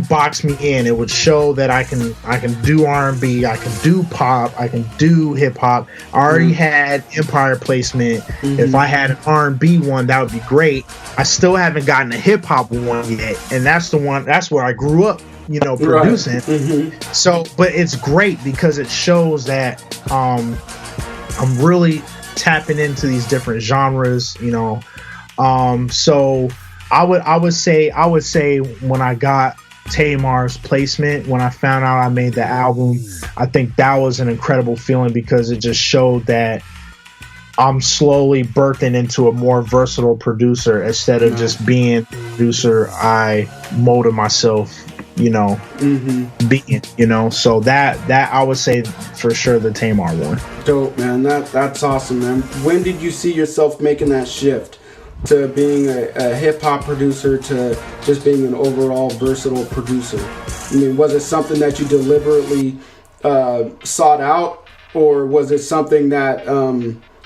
box me in. It would show that I can do R&B, I can do pop, I can do hip hop. I already had Empire placement. If I had an R&B one, that would be great. I still haven't gotten a hip hop one yet, and that's where I grew up, producing. So, but it's great because it shows that I'm really tapping into these different genres, so I would say when I got Tamar's placement, when I found out I made the album, I think that was an incredible feeling because it just showed that I'm slowly birthing into a more versatile producer instead of just being the producer I molded myself, being, so that I would say for sure the Tamar one. Dope, man. That's awesome, man. When did you see yourself making that shift to being a hip-hop producer to just being an overall versatile producer? I mean, was it something that you deliberately sought out, or was it something that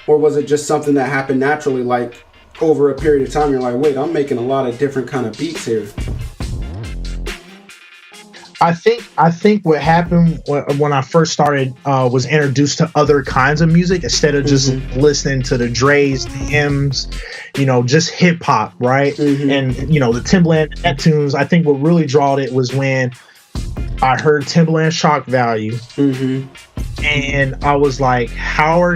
or was it just something that happened naturally, like over a period of time you're like, wait, I'm making a lot of different kind of beats here? I think what happened when I first started was introduced to other kinds of music instead of just listening to the Dre's, the M's, just hip hop, right? And the Timbaland Neptunes. I think what really drawed it was when I heard Timbaland Shock Value, and I was like, how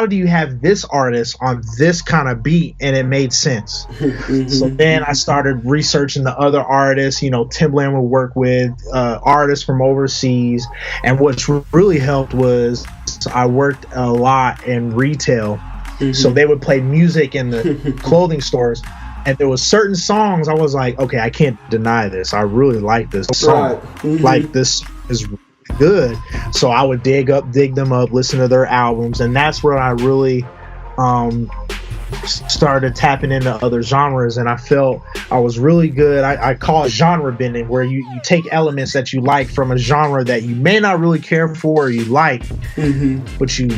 do you have this artist on this kind of beat? And it made sense. So then I started researching the other artists. Timbaland would work with artists from overseas, and what's really helped was I worked a lot in retail. So they would play music in the clothing stores, and there was certain songs I was like, okay, I can't deny this. I really like this song. Like, this is good. So I would dig them up, listen to their albums, and that's where I really started tapping into other genres, and I felt I was really good. I call it genre bending, where you take elements that you like from a genre that you may not really care for or you like, but you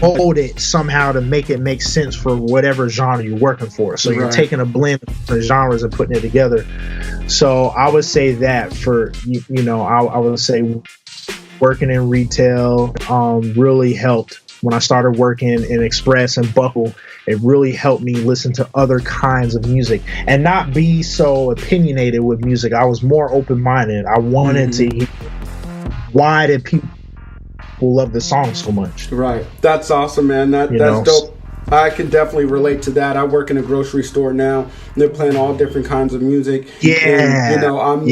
mold it somehow to make it make sense for whatever genre you're working for. So you're taking a blend of genres and putting it together. So I would say that for I would say working in retail really helped. When I started working in Express and Buckle, it really helped me listen to other kinds of music and not be so opinionated with music. I was more open-minded. I wanted to hear, why did people love the song so much? Right. That's awesome, man. That's dope. I can definitely relate to that. I work in a grocery store now, and they're playing all different kinds of music. Yeah. And, I'm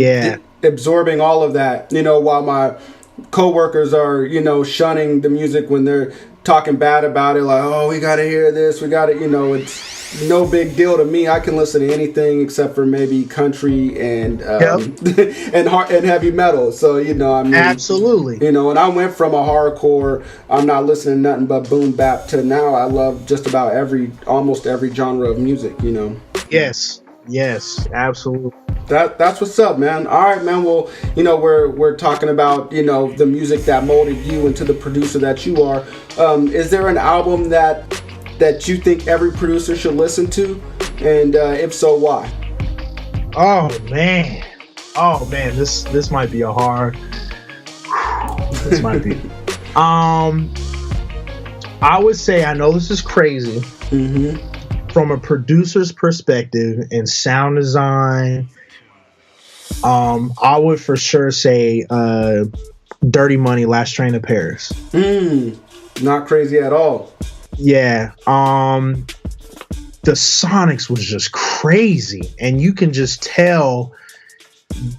absorbing all of that, while my co-workers are, shunning the music when they're talking bad about it, like, oh, we gotta hear this, we gotta, it's no big deal to me. I can listen to anything except for maybe country and and heavy metal. So absolutely, and I went from a hardcore, I'm not listening to nothing but boom bap, to now I love just about almost every genre of music. Yes, absolutely. That's what's up, man. All right, man. Well, we're talking about, the music that molded you into the producer that you are. Is there an album that you think every producer should listen to? And if so, why? Oh man, this might be a hard. This might be. I would say, I know this is crazy. From a producer's perspective and sound design, I would for sure say Dirty Money, Last Train to Paris. Not crazy at all. Yeah. The Sonics was just crazy, and you can just tell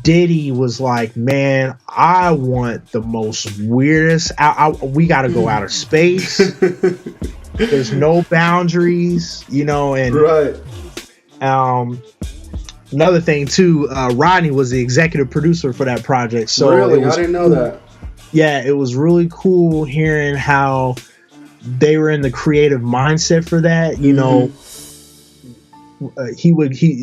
Diddy was like, man, I want the most weirdest. We got to go outer space. There's no boundaries, and right. Another thing too, Rodney was the executive producer for that project. So really, I didn't know that. Yeah, it was really cool hearing how they were in the creative mindset for that.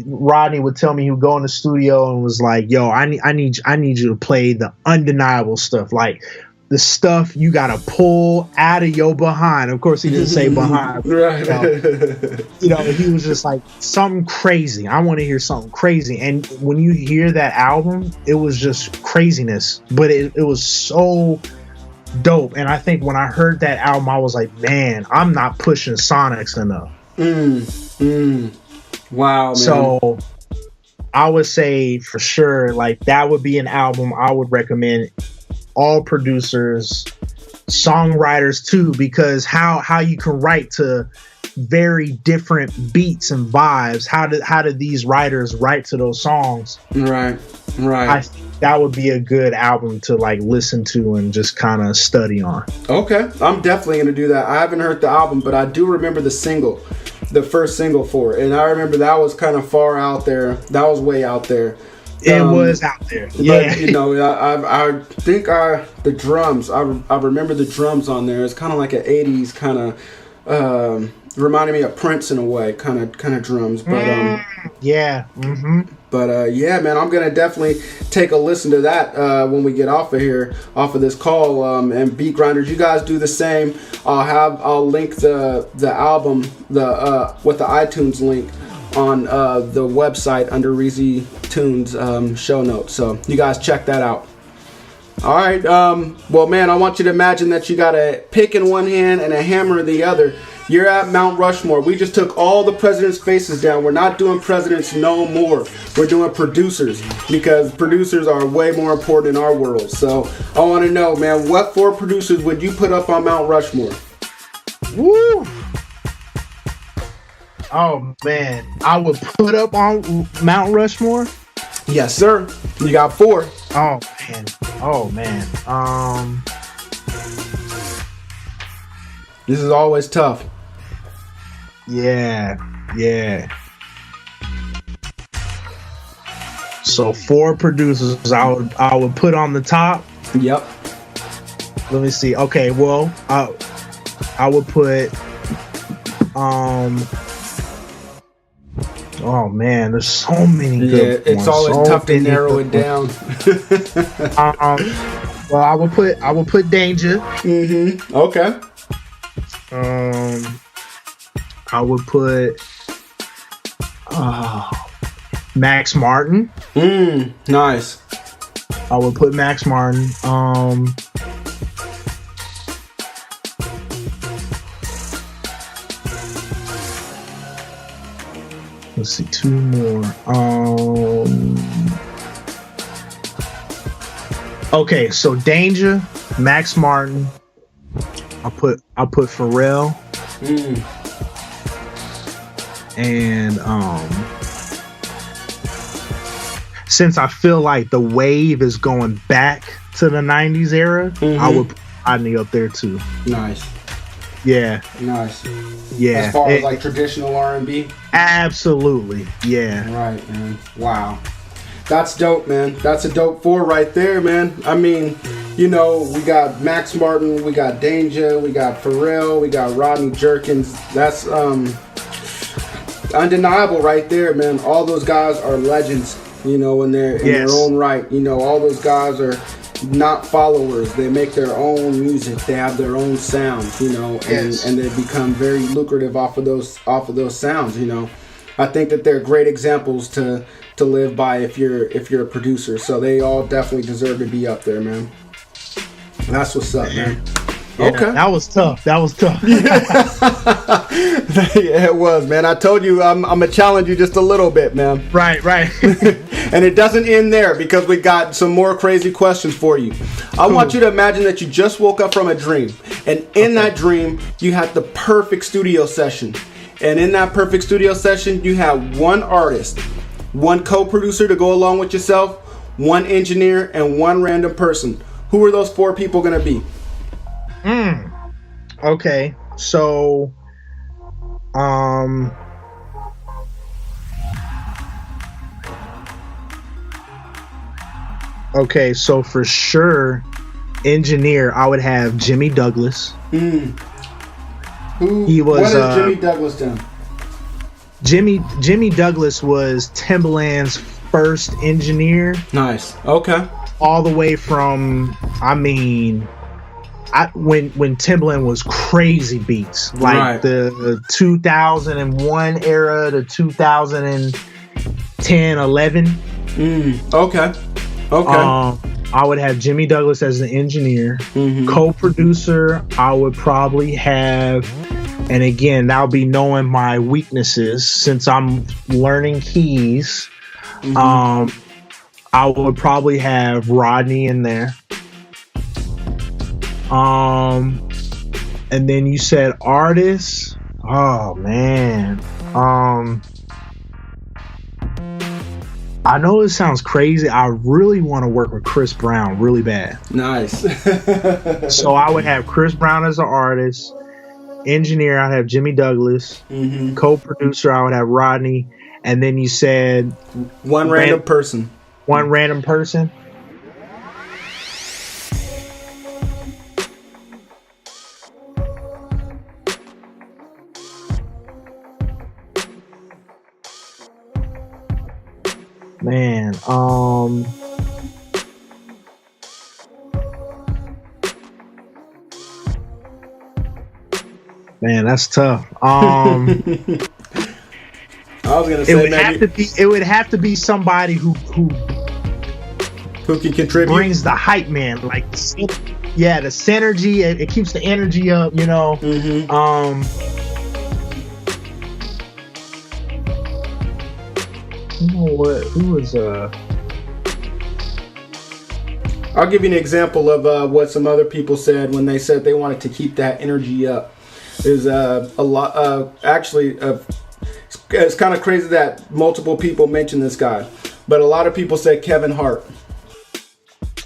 Rodney would tell me he would go in the studio and was like, "Yo, I need you to play the undeniable stuff, like the stuff you gotta pull out of your behind. Of course, he didn't say behind. Right. He was just like, something crazy. I want to hear something crazy. And when you hear that album, it was just craziness. But it was so dope. And I think when I heard that album, I was like, man, I'm not pushing Sonics enough. Wow, man. So I would say for sure, like, that would be an album I would recommend all producers, songwriters too, because how you can write to very different beats and vibes. How did these writers write to those songs? Right. I think that would be a good album to like listen to and just kind of study on. Okay, I'm definitely gonna do that. I haven't heard the album, but I do remember the first single for it, and I remember that was kind of far out there. That was way out there. It was out there. Yeah. But, I think the drums. I remember the drums on there. It's kind of like an '80s kind of reminded me of Prince in a way, kind of drums. But yeah. Mm-hmm. But yeah, man, I'm gonna definitely take a listen to that when we get off of this call. And Beat Grinders, you guys do the same. I'll link the album with the iTunes link on the website under ReezyTunez show notes. So you guys check that out. All right. Well, man, I want you to imagine that you got a pick in one hand and a hammer in the other. You're at Mount Rushmore. We just took all the presidents' faces down. We're not doing presidents no more. We're doing producers, because producers are way more important in our world. So I want to know, man, what 4 producers would you put up on Mount Rushmore? Woo! Oh man, I would put up on Mount Rushmore. Yes, sir. You got 4. Oh man. This is always tough. Yeah. So 4 producers I would put on the top. Yep. Let me see. Okay, well, I would put oh man, there's so many good ones. It's always tough to narrow it down. Well, I would put Danger. Mm-hmm. Okay. I would put Max Martin. Nice. I would put Max Martin. Let's see, 2 more. Okay, so Danger, Max Martin. I'll put Pharrell. And since I feel like the wave is going back to the 90s era, I would put Rodney up there too. Nice. Yeah. Nice. Yeah. As far as like traditional R&B? Absolutely. Yeah. Right, man. Wow. That's dope, man. That's a dope 4 right there, man. I mean, we got Max Martin, we got Danger, we got Pharrell, we got Rodney Jerkins. That's undeniable right there, man. All those guys are legends, when they're in their own right. All those guys are not followers. They make their own music. They have their own sounds, and they become very lucrative off of those sounds, I think that they're great examples to live by if you're a producer. So they all definitely deserve to be up there, man. That's what's up, man. Yeah, okay. That was tough. Yeah, it was, man. I told you I'm going to challenge you just a little bit, man. Right. And it doesn't end there, because we got some more crazy questions for you. I want you to imagine that you just woke up from a dream. And in that dream, you had the perfect studio session. And in that perfect studio session, you have one artist, one co-producer to go along with yourself, one engineer, and one random person. Who are those 4 people going to be? Okay, so okay, so for sure, engineer, I would have Jimmy Douglas. What has Jimmy Douglas done? Jimmy Douglas was Timbaland's first engineer. Nice. Okay. All the way from, when Timbaland was crazy beats, like the 2001 era to 2010, 11. Okay. I would have Jimmy Douglas as the engineer. Co-producer, I would probably have, and again, that'll be knowing my weaknesses since I'm learning keys. I would probably have Rodney in there. And then you said artists. Oh man. I know it sounds crazy. I really want to work with Chris Brown really bad. Nice. So I would have Chris Brown as an artist. Engineer, I'd have Jimmy Douglas. Co-producer, I would have Rodney. And then you said one random person. One random person. Man, man, that's tough. I was gonna say it would have to be somebody who can contribute, brings the hype man, like the synergy. It keeps the energy up, you know. You know what? Who was I'll give you an example of what some other people said when they said they wanted to keep that energy up. There's a lot. It's kind of crazy that multiple people mention this guy, but a lot of people said Kevin Hart.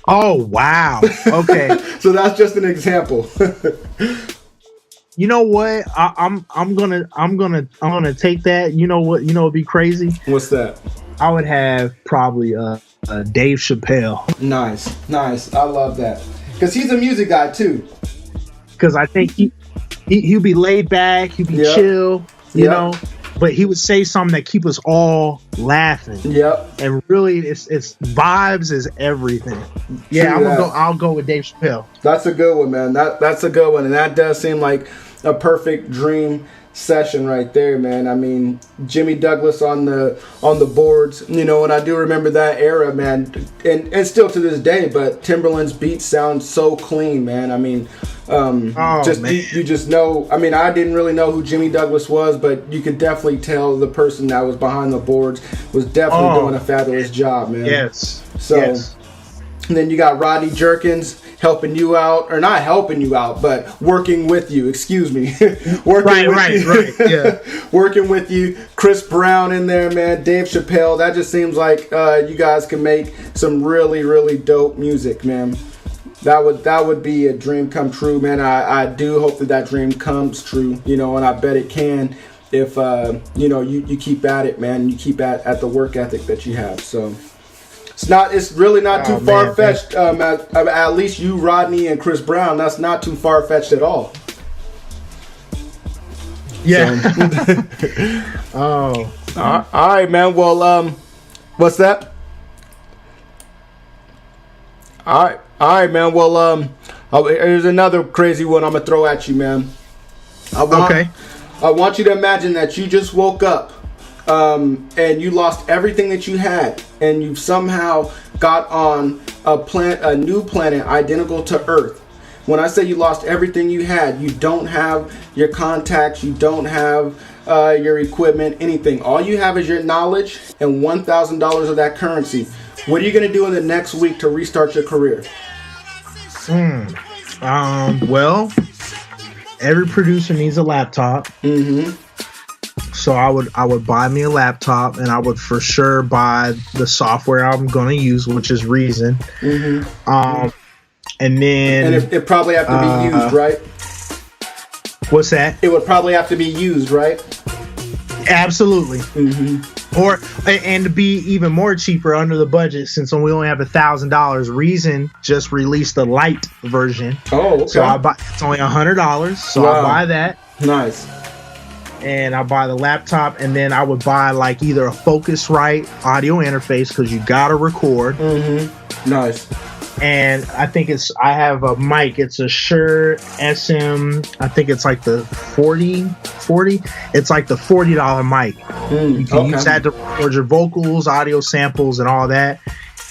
Oh wow! Okay, so that's just an example. You know what? I'm gonna take that. You know what? You know what'd be crazy? What's that? I would have probably Dave Chappelle. Nice. I love that because he's a music guy too. Because I think he'll be laid back, he'll be chill, you know. But he would say something that keep us all laughing. And really, it's vibes is everything. Yeah, I'll go with Dave Chappelle. That's a good one, man. That's a good one, and that does seem like a perfect dream session right there, man. I mean, Jimmy Douglas on the boards, you know, and I do remember that era, man, and still to this day. But Timbaland's beats sound so clean, man. I mean, you just know. I mean, I didn't really know who Jimmy Douglas was, but you could definitely tell the person that was behind the boards was definitely doing a fabulous job, man. Yes. So, and then you got Rodney Jerkins helping you out, or not helping you out, but working with you. Excuse me, working with you. Chris Brown in there, man. Dave Chappelle. That just seems like you guys can make some really, really dope music, man. That would be a dream come true, man. I do hope that dream comes true, you know, and I bet it can if you know you keep at it, man. You keep at the work ethic that you have. So it's really not too far fetched. At least you, Rodney, and Chris Brown. That's not too far fetched at all. Yeah. So. All right, man. Well, what's that? All right, man. Well, here's another crazy one I'm gonna throw at you, man. I want you to imagine that you just woke up, and you lost everything that you had, and you've somehow got on a new planet identical to Earth. When I say you lost everything you had, you don't have your contacts, you don't have your equipment, anything. All you have is your knowledge and $1,000 of that currency. What are you going to do in the next week to restart your career? Well, every producer needs a laptop. So I would buy me a laptop, and I would for sure buy the software I'm going to use, which is Reason. And then it probably have to be used, right? What's that? It would probably have to be used, right? Absolutely. And to be even more cheaper under the budget, since we only have $1,000, Reason just released the light version. Oh, okay. So it's only $100. So I buy that. Nice. And I buy the laptop, and then I would buy like either a Focusrite audio interface because you gotta record. Nice. and I think I have a mic. It's a Shure SM. I think it's like the 40. It's like the $40 mic. You can use that to record your vocals, audio samples, and all that.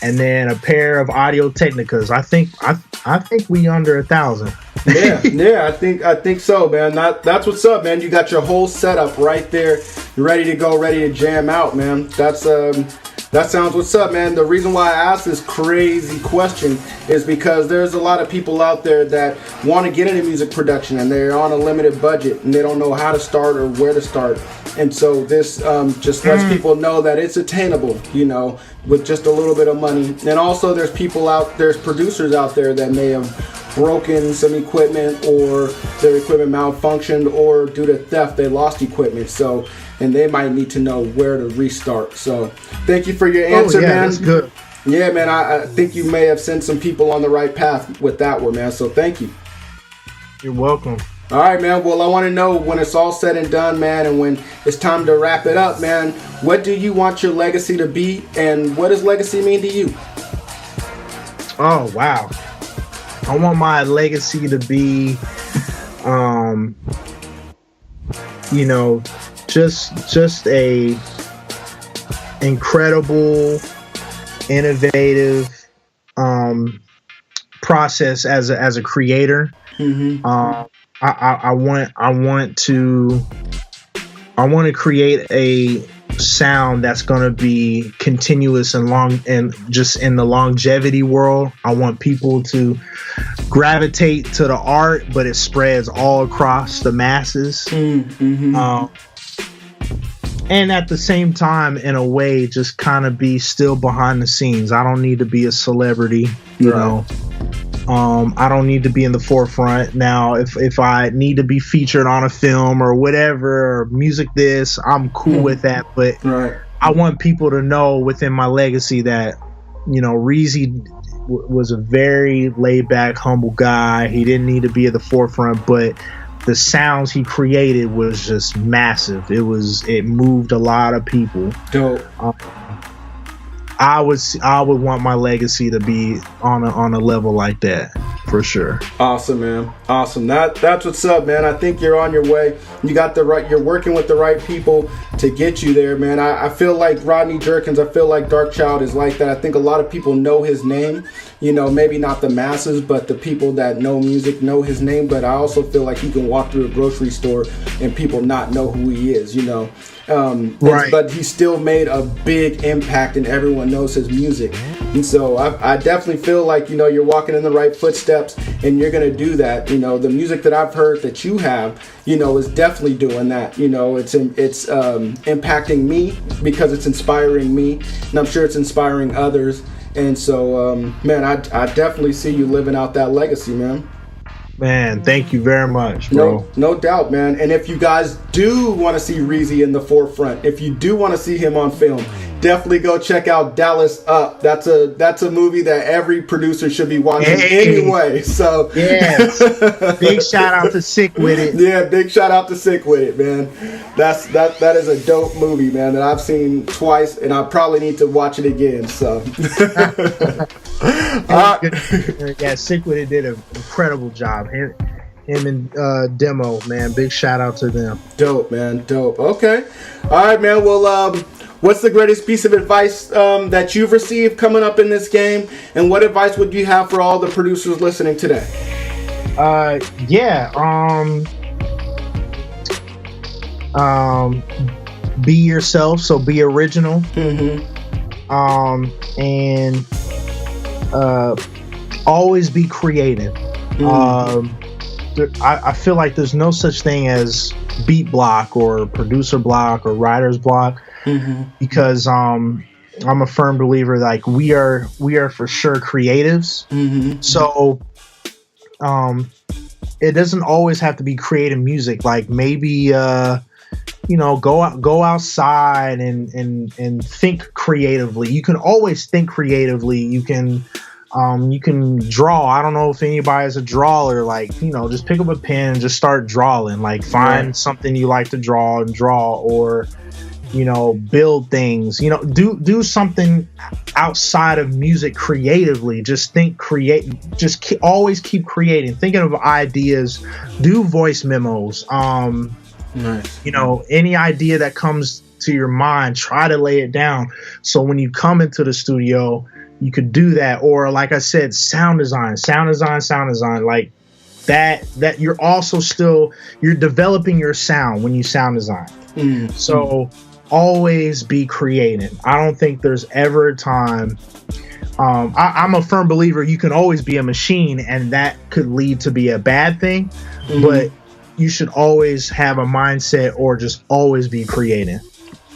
And then a pair of Audio Technicas. I think we under 1,000. yeah, I think so, man. That's what's up, man. You got your whole setup right there, ready to go, ready to jam out, man. That sounds what's up, man. The reason why I asked this crazy question is because there's a lot of people out there that want to get into music production and they're on a limited budget and they don't know how to start or where to start. And so this just lets people know that it's attainable, you know, with just a little bit of money. And also there's producers out there that may have broken some equipment, or their equipment malfunctioned, or due to theft they lost equipment. So, and they might need to know where to restart. So thank you for your answer, man. That's good. Yeah, man, I think you may have sent some people on the right path with that one, man. So thank you. You're welcome. All right, man. Well, I want to know, when it's all said and done, man, and when it's time to wrap it up, man, what do you want your legacy to be, and what does legacy mean to you? Oh, wow. I want my legacy to be, you know, just a incredible, innovative process as a creator. I want to create a sound that's going to be continuous and long, and just in the longevity world. I want people to gravitate to the art, but it spreads all across the masses. And at the same time, in a way, just kind of be still behind the scenes. I don't need to be a celebrity, you know. I don't need to be in the forefront. Now, if I need to be featured on a film or whatever, or music this, I'm cool with that. But I want people to know within my legacy that, you know, Reezy was a very laid back, humble guy. He didn't need to be at the forefront, but the sounds he created was just massive. It moved a lot of people. Dope. I would want my legacy to be on a level like that, for sure. Awesome, man. Awesome. That's what's up, man. I think you're on your way. You're working with the right people to get you there, man. I feel like Rodney Jerkins, I feel like Darkchild is like that. I think a lot of people know his name, you know, maybe not the masses, but the people that know music know his name. But I also feel like he can walk through a grocery store and people not know who he is, you know. But he still made a big impact and everyone knows his music. And so I definitely feel like, you know, you're walking in the right footsteps and you're going to do that. You know, the music that I've heard that you have, you know, is definitely doing that. You know, it's impacting me because it's inspiring me, and I'm sure it's inspiring others. And so, man, I definitely see you living out that legacy, man. Man, thank you very much, bro. No doubt, man. And if you guys do want to see Reezy in the forefront, if you do want to see him on film, definitely go check out Dallas Up. That's a movie that every producer should be watching anyway. So yes, big shout out to Sick With It. Yeah, big shout out to Sick With It, man. That is a dope movie, man, that I've seen twice, and I probably need to watch it again. So yeah, Sick With It did an incredible job. Him and Demo, man, big shout out to them. Dope, man, dope. Okay, all right, man. Well, what's the greatest piece of advice that you've received coming up in this game, and what advice would you have for all the producers listening today? Be yourself, so be original. And always be creative. I feel like there's no such thing as beat block or producer block or writer's block, because I'm a firm believer, like we are for sure creatives. So it doesn't always have to be creative music. Like maybe you know, go outside and think creatively. You can always think creatively. You can draw. I don't know if anybody's a drawer. Like, you know, just pick up a pen and just start drawing. Like, find something you like to draw and draw. Or build things, do something outside of music creatively. Just always keep creating, thinking of ideas, do voice memos. Nice. Any idea that comes to your mind, try to lay it down. So when you come into the studio, you could do that. Or like I said, sound design, like that you're also you're developing your sound when you sound design. So always be creative. I don't think there's ever a time. I'm a firm believer you can always be a machine, and that could lead to be a bad thing. But you should always have a mindset, or just always be creative.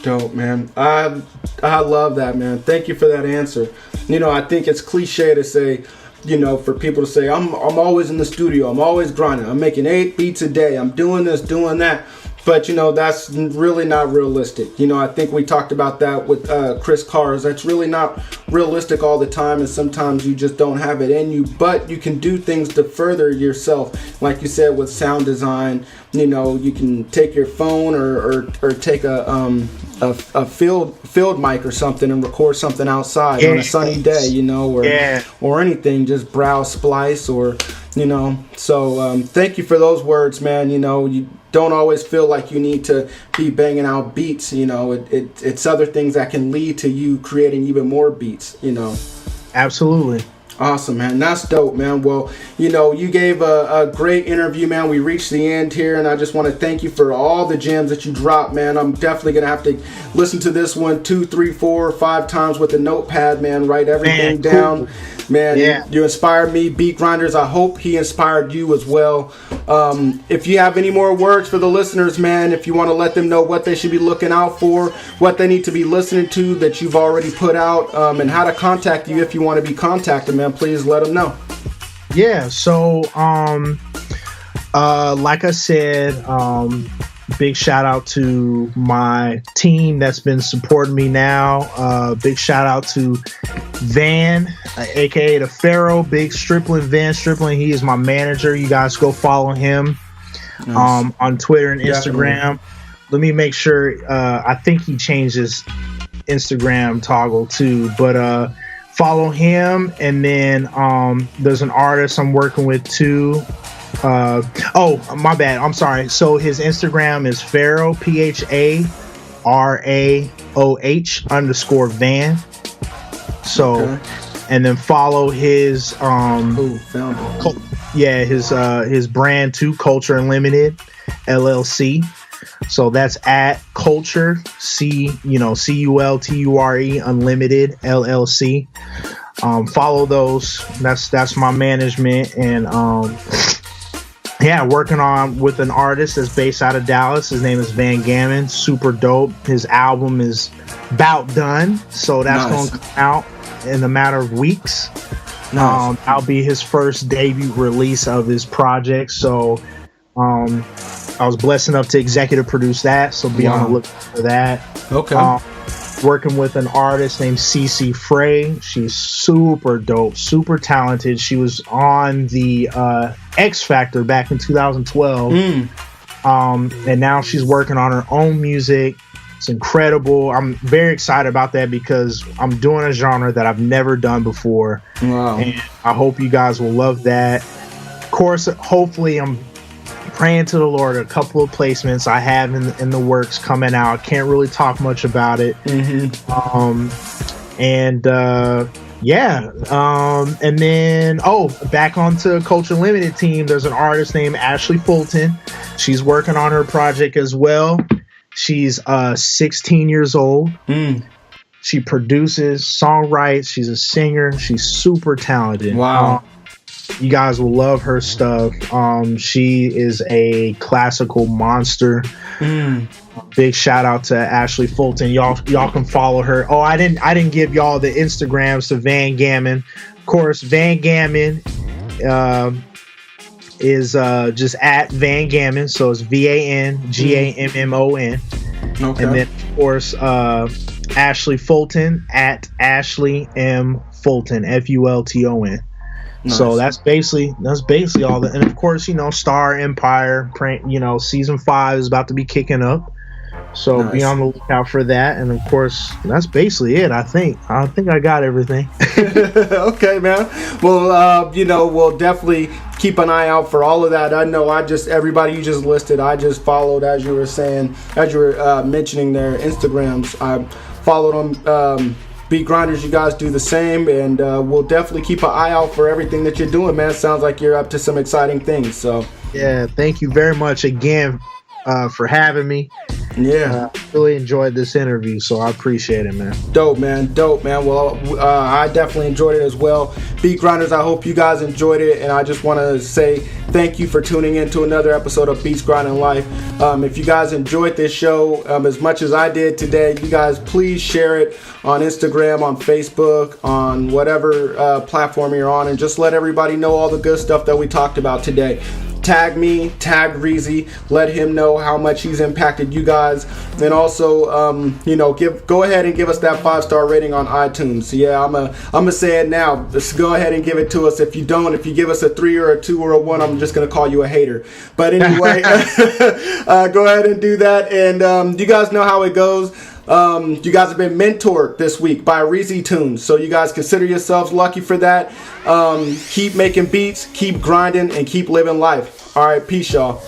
Dope, man. I love that, man. Thank you for that answer. I think it's cliche to say, for people to say, I'm always in the studio, I'm always grinding, I'm making 8 beats a day, I'm doing this, doing that. But, that's really not realistic. I think we talked about that with Chris Cars. That's really not realistic all the time, and sometimes you just don't have it in you. But you can do things to further yourself. Like you said, with sound design, you can take your phone or take a field mic or something and record something outside on a sunny day, or anything. Just browse Splice or, So thank you for those words, man. You don't always feel like you need to be banging out beats. It's other things that can lead to you creating even more beats. Absolutely. Awesome, man. That's dope, man. Well, you gave a great interview, man. We reached the end here, and I just want to thank you for all the gems that you dropped, man. I'm definitely going to have to listen to this one 2, 3, 4, 5 times with a notepad, man. Write everything down. Man, you inspired me. Beat Grinders, I hope he inspired you as well. If you have any more words for the listeners, man, if you want to let them know what they should be looking out for, what they need to be listening to that you've already put out, and how to contact you if you want to be contacted, man, please let them know. Yeah, so like I said, big shout out to my team that's been supporting me now. Big shout out to Van, aka the Pharaoh, Big Stripling, Van Stripling. He is my manager. You guys go follow him on Twitter and Instagram. Definitely. Let me make sure. I think he changed his Instagram toggle too, but follow him. And then there's an artist I'm working with too. Oh, my bad. I'm sorry. So his Instagram is Pharaoh, PHARAOH_Van. So, and then follow his his brand too, Culture Unlimited LLC. So that's at Culture CULTURE Unlimited LLC. Follow those. That's my management, and working on with an artist that's based out of Dallas. His name is Van Gammon. Super dope. His album is about done, so that's going to come out in a matter of weeks. That'll be his first debut release of his project. So I was blessed enough to executive produce that, so be on the lookout for that. Working with an artist named Cece Frey. She's super dope, super talented. She was on the X Factor back in 2012. And now she's working on her own music. It's incredible. I'm very excited about that because I'm doing a genre that I've never done before. Wow. And I hope you guys will love that. Of course, hopefully I'm praying to the Lord, a couple of placements I have in the works coming out. Can't really talk much about it. And then back onto Culture Limited team, there's an artist named Ashley Fulton. She's working on her project as well. She's 16 years old. She produces, songwrites. She's a singer. She's super talented. Wow. You guys will love her stuff. She is a classical monster. Big shout out to Ashley Fulton. Y'all can follow her. Oh, I didn't give y'all the Instagrams to Van Gammon. Of course, Van Gammon is just at Van Gammon, so it's VANGAMMON. Okay. And then of course Ashley Fulton at Ashley M Fulton, FULTON. Nice. So that's basically all that. And of course, Star Empire, season 5 is about to be kicking up. So Nice. be on the lookout for that. And of course, that's basically it. I think I got everything. Okay, man. Well, we'll definitely keep an eye out for all of that. I know everybody you just listed, I just followed as you were mentioning their Instagrams. I followed them. Beat Grinders, you guys do the same, and we'll definitely keep an eye out for everything that you're doing, man. Sounds like you're up to some exciting things. So yeah, thank you very much again for having me. Yeah. Really enjoyed this interview, so I appreciate it, man. Dope, man. Well, I definitely enjoyed it as well. Beat Grinders, I hope you guys enjoyed it, and I just want to say thank you for tuning in to another episode of Beats Grinding Life. If you guys enjoyed this show as much as I did today, you guys please share it on Instagram, on Facebook, on whatever platform you're on, and just let everybody know all the good stuff that we talked about today. Tag me, tag Reezy, let him know how much he's impacted you guys, and also, go ahead and give us that 5-star rating on iTunes. Yeah, I'm gonna say it now. Just go ahead and give it to us. If you give us a 3 or a 2 or a 1, I'm just gonna call you a hater. But anyway, go ahead and do that. And you guys know how it goes. You guys have been mentored this week by ReezyTunez, so you guys consider yourselves lucky for that. Keep making beats, keep grinding, and keep living life. All right, peace, y'all.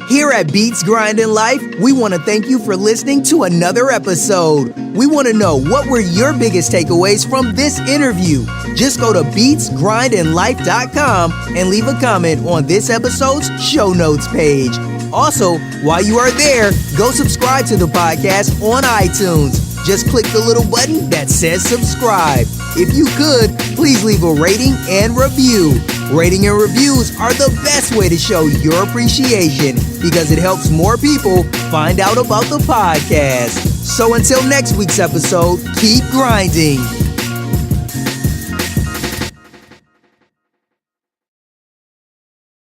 Here at Beats Grinding Life, we want to thank you for listening to another episode. We want to know, what were your biggest takeaways from this interview? Just go to beatsgrindinglife.com and leave a comment on this episode's show notes page. Also, while you are there, go subscribe to the podcast on iTunes. Just click the little button that says subscribe. If you could, please leave a rating and review. Rating and reviews are the best way to show your appreciation because it helps more people find out about the podcast. So until next week's episode, keep grinding.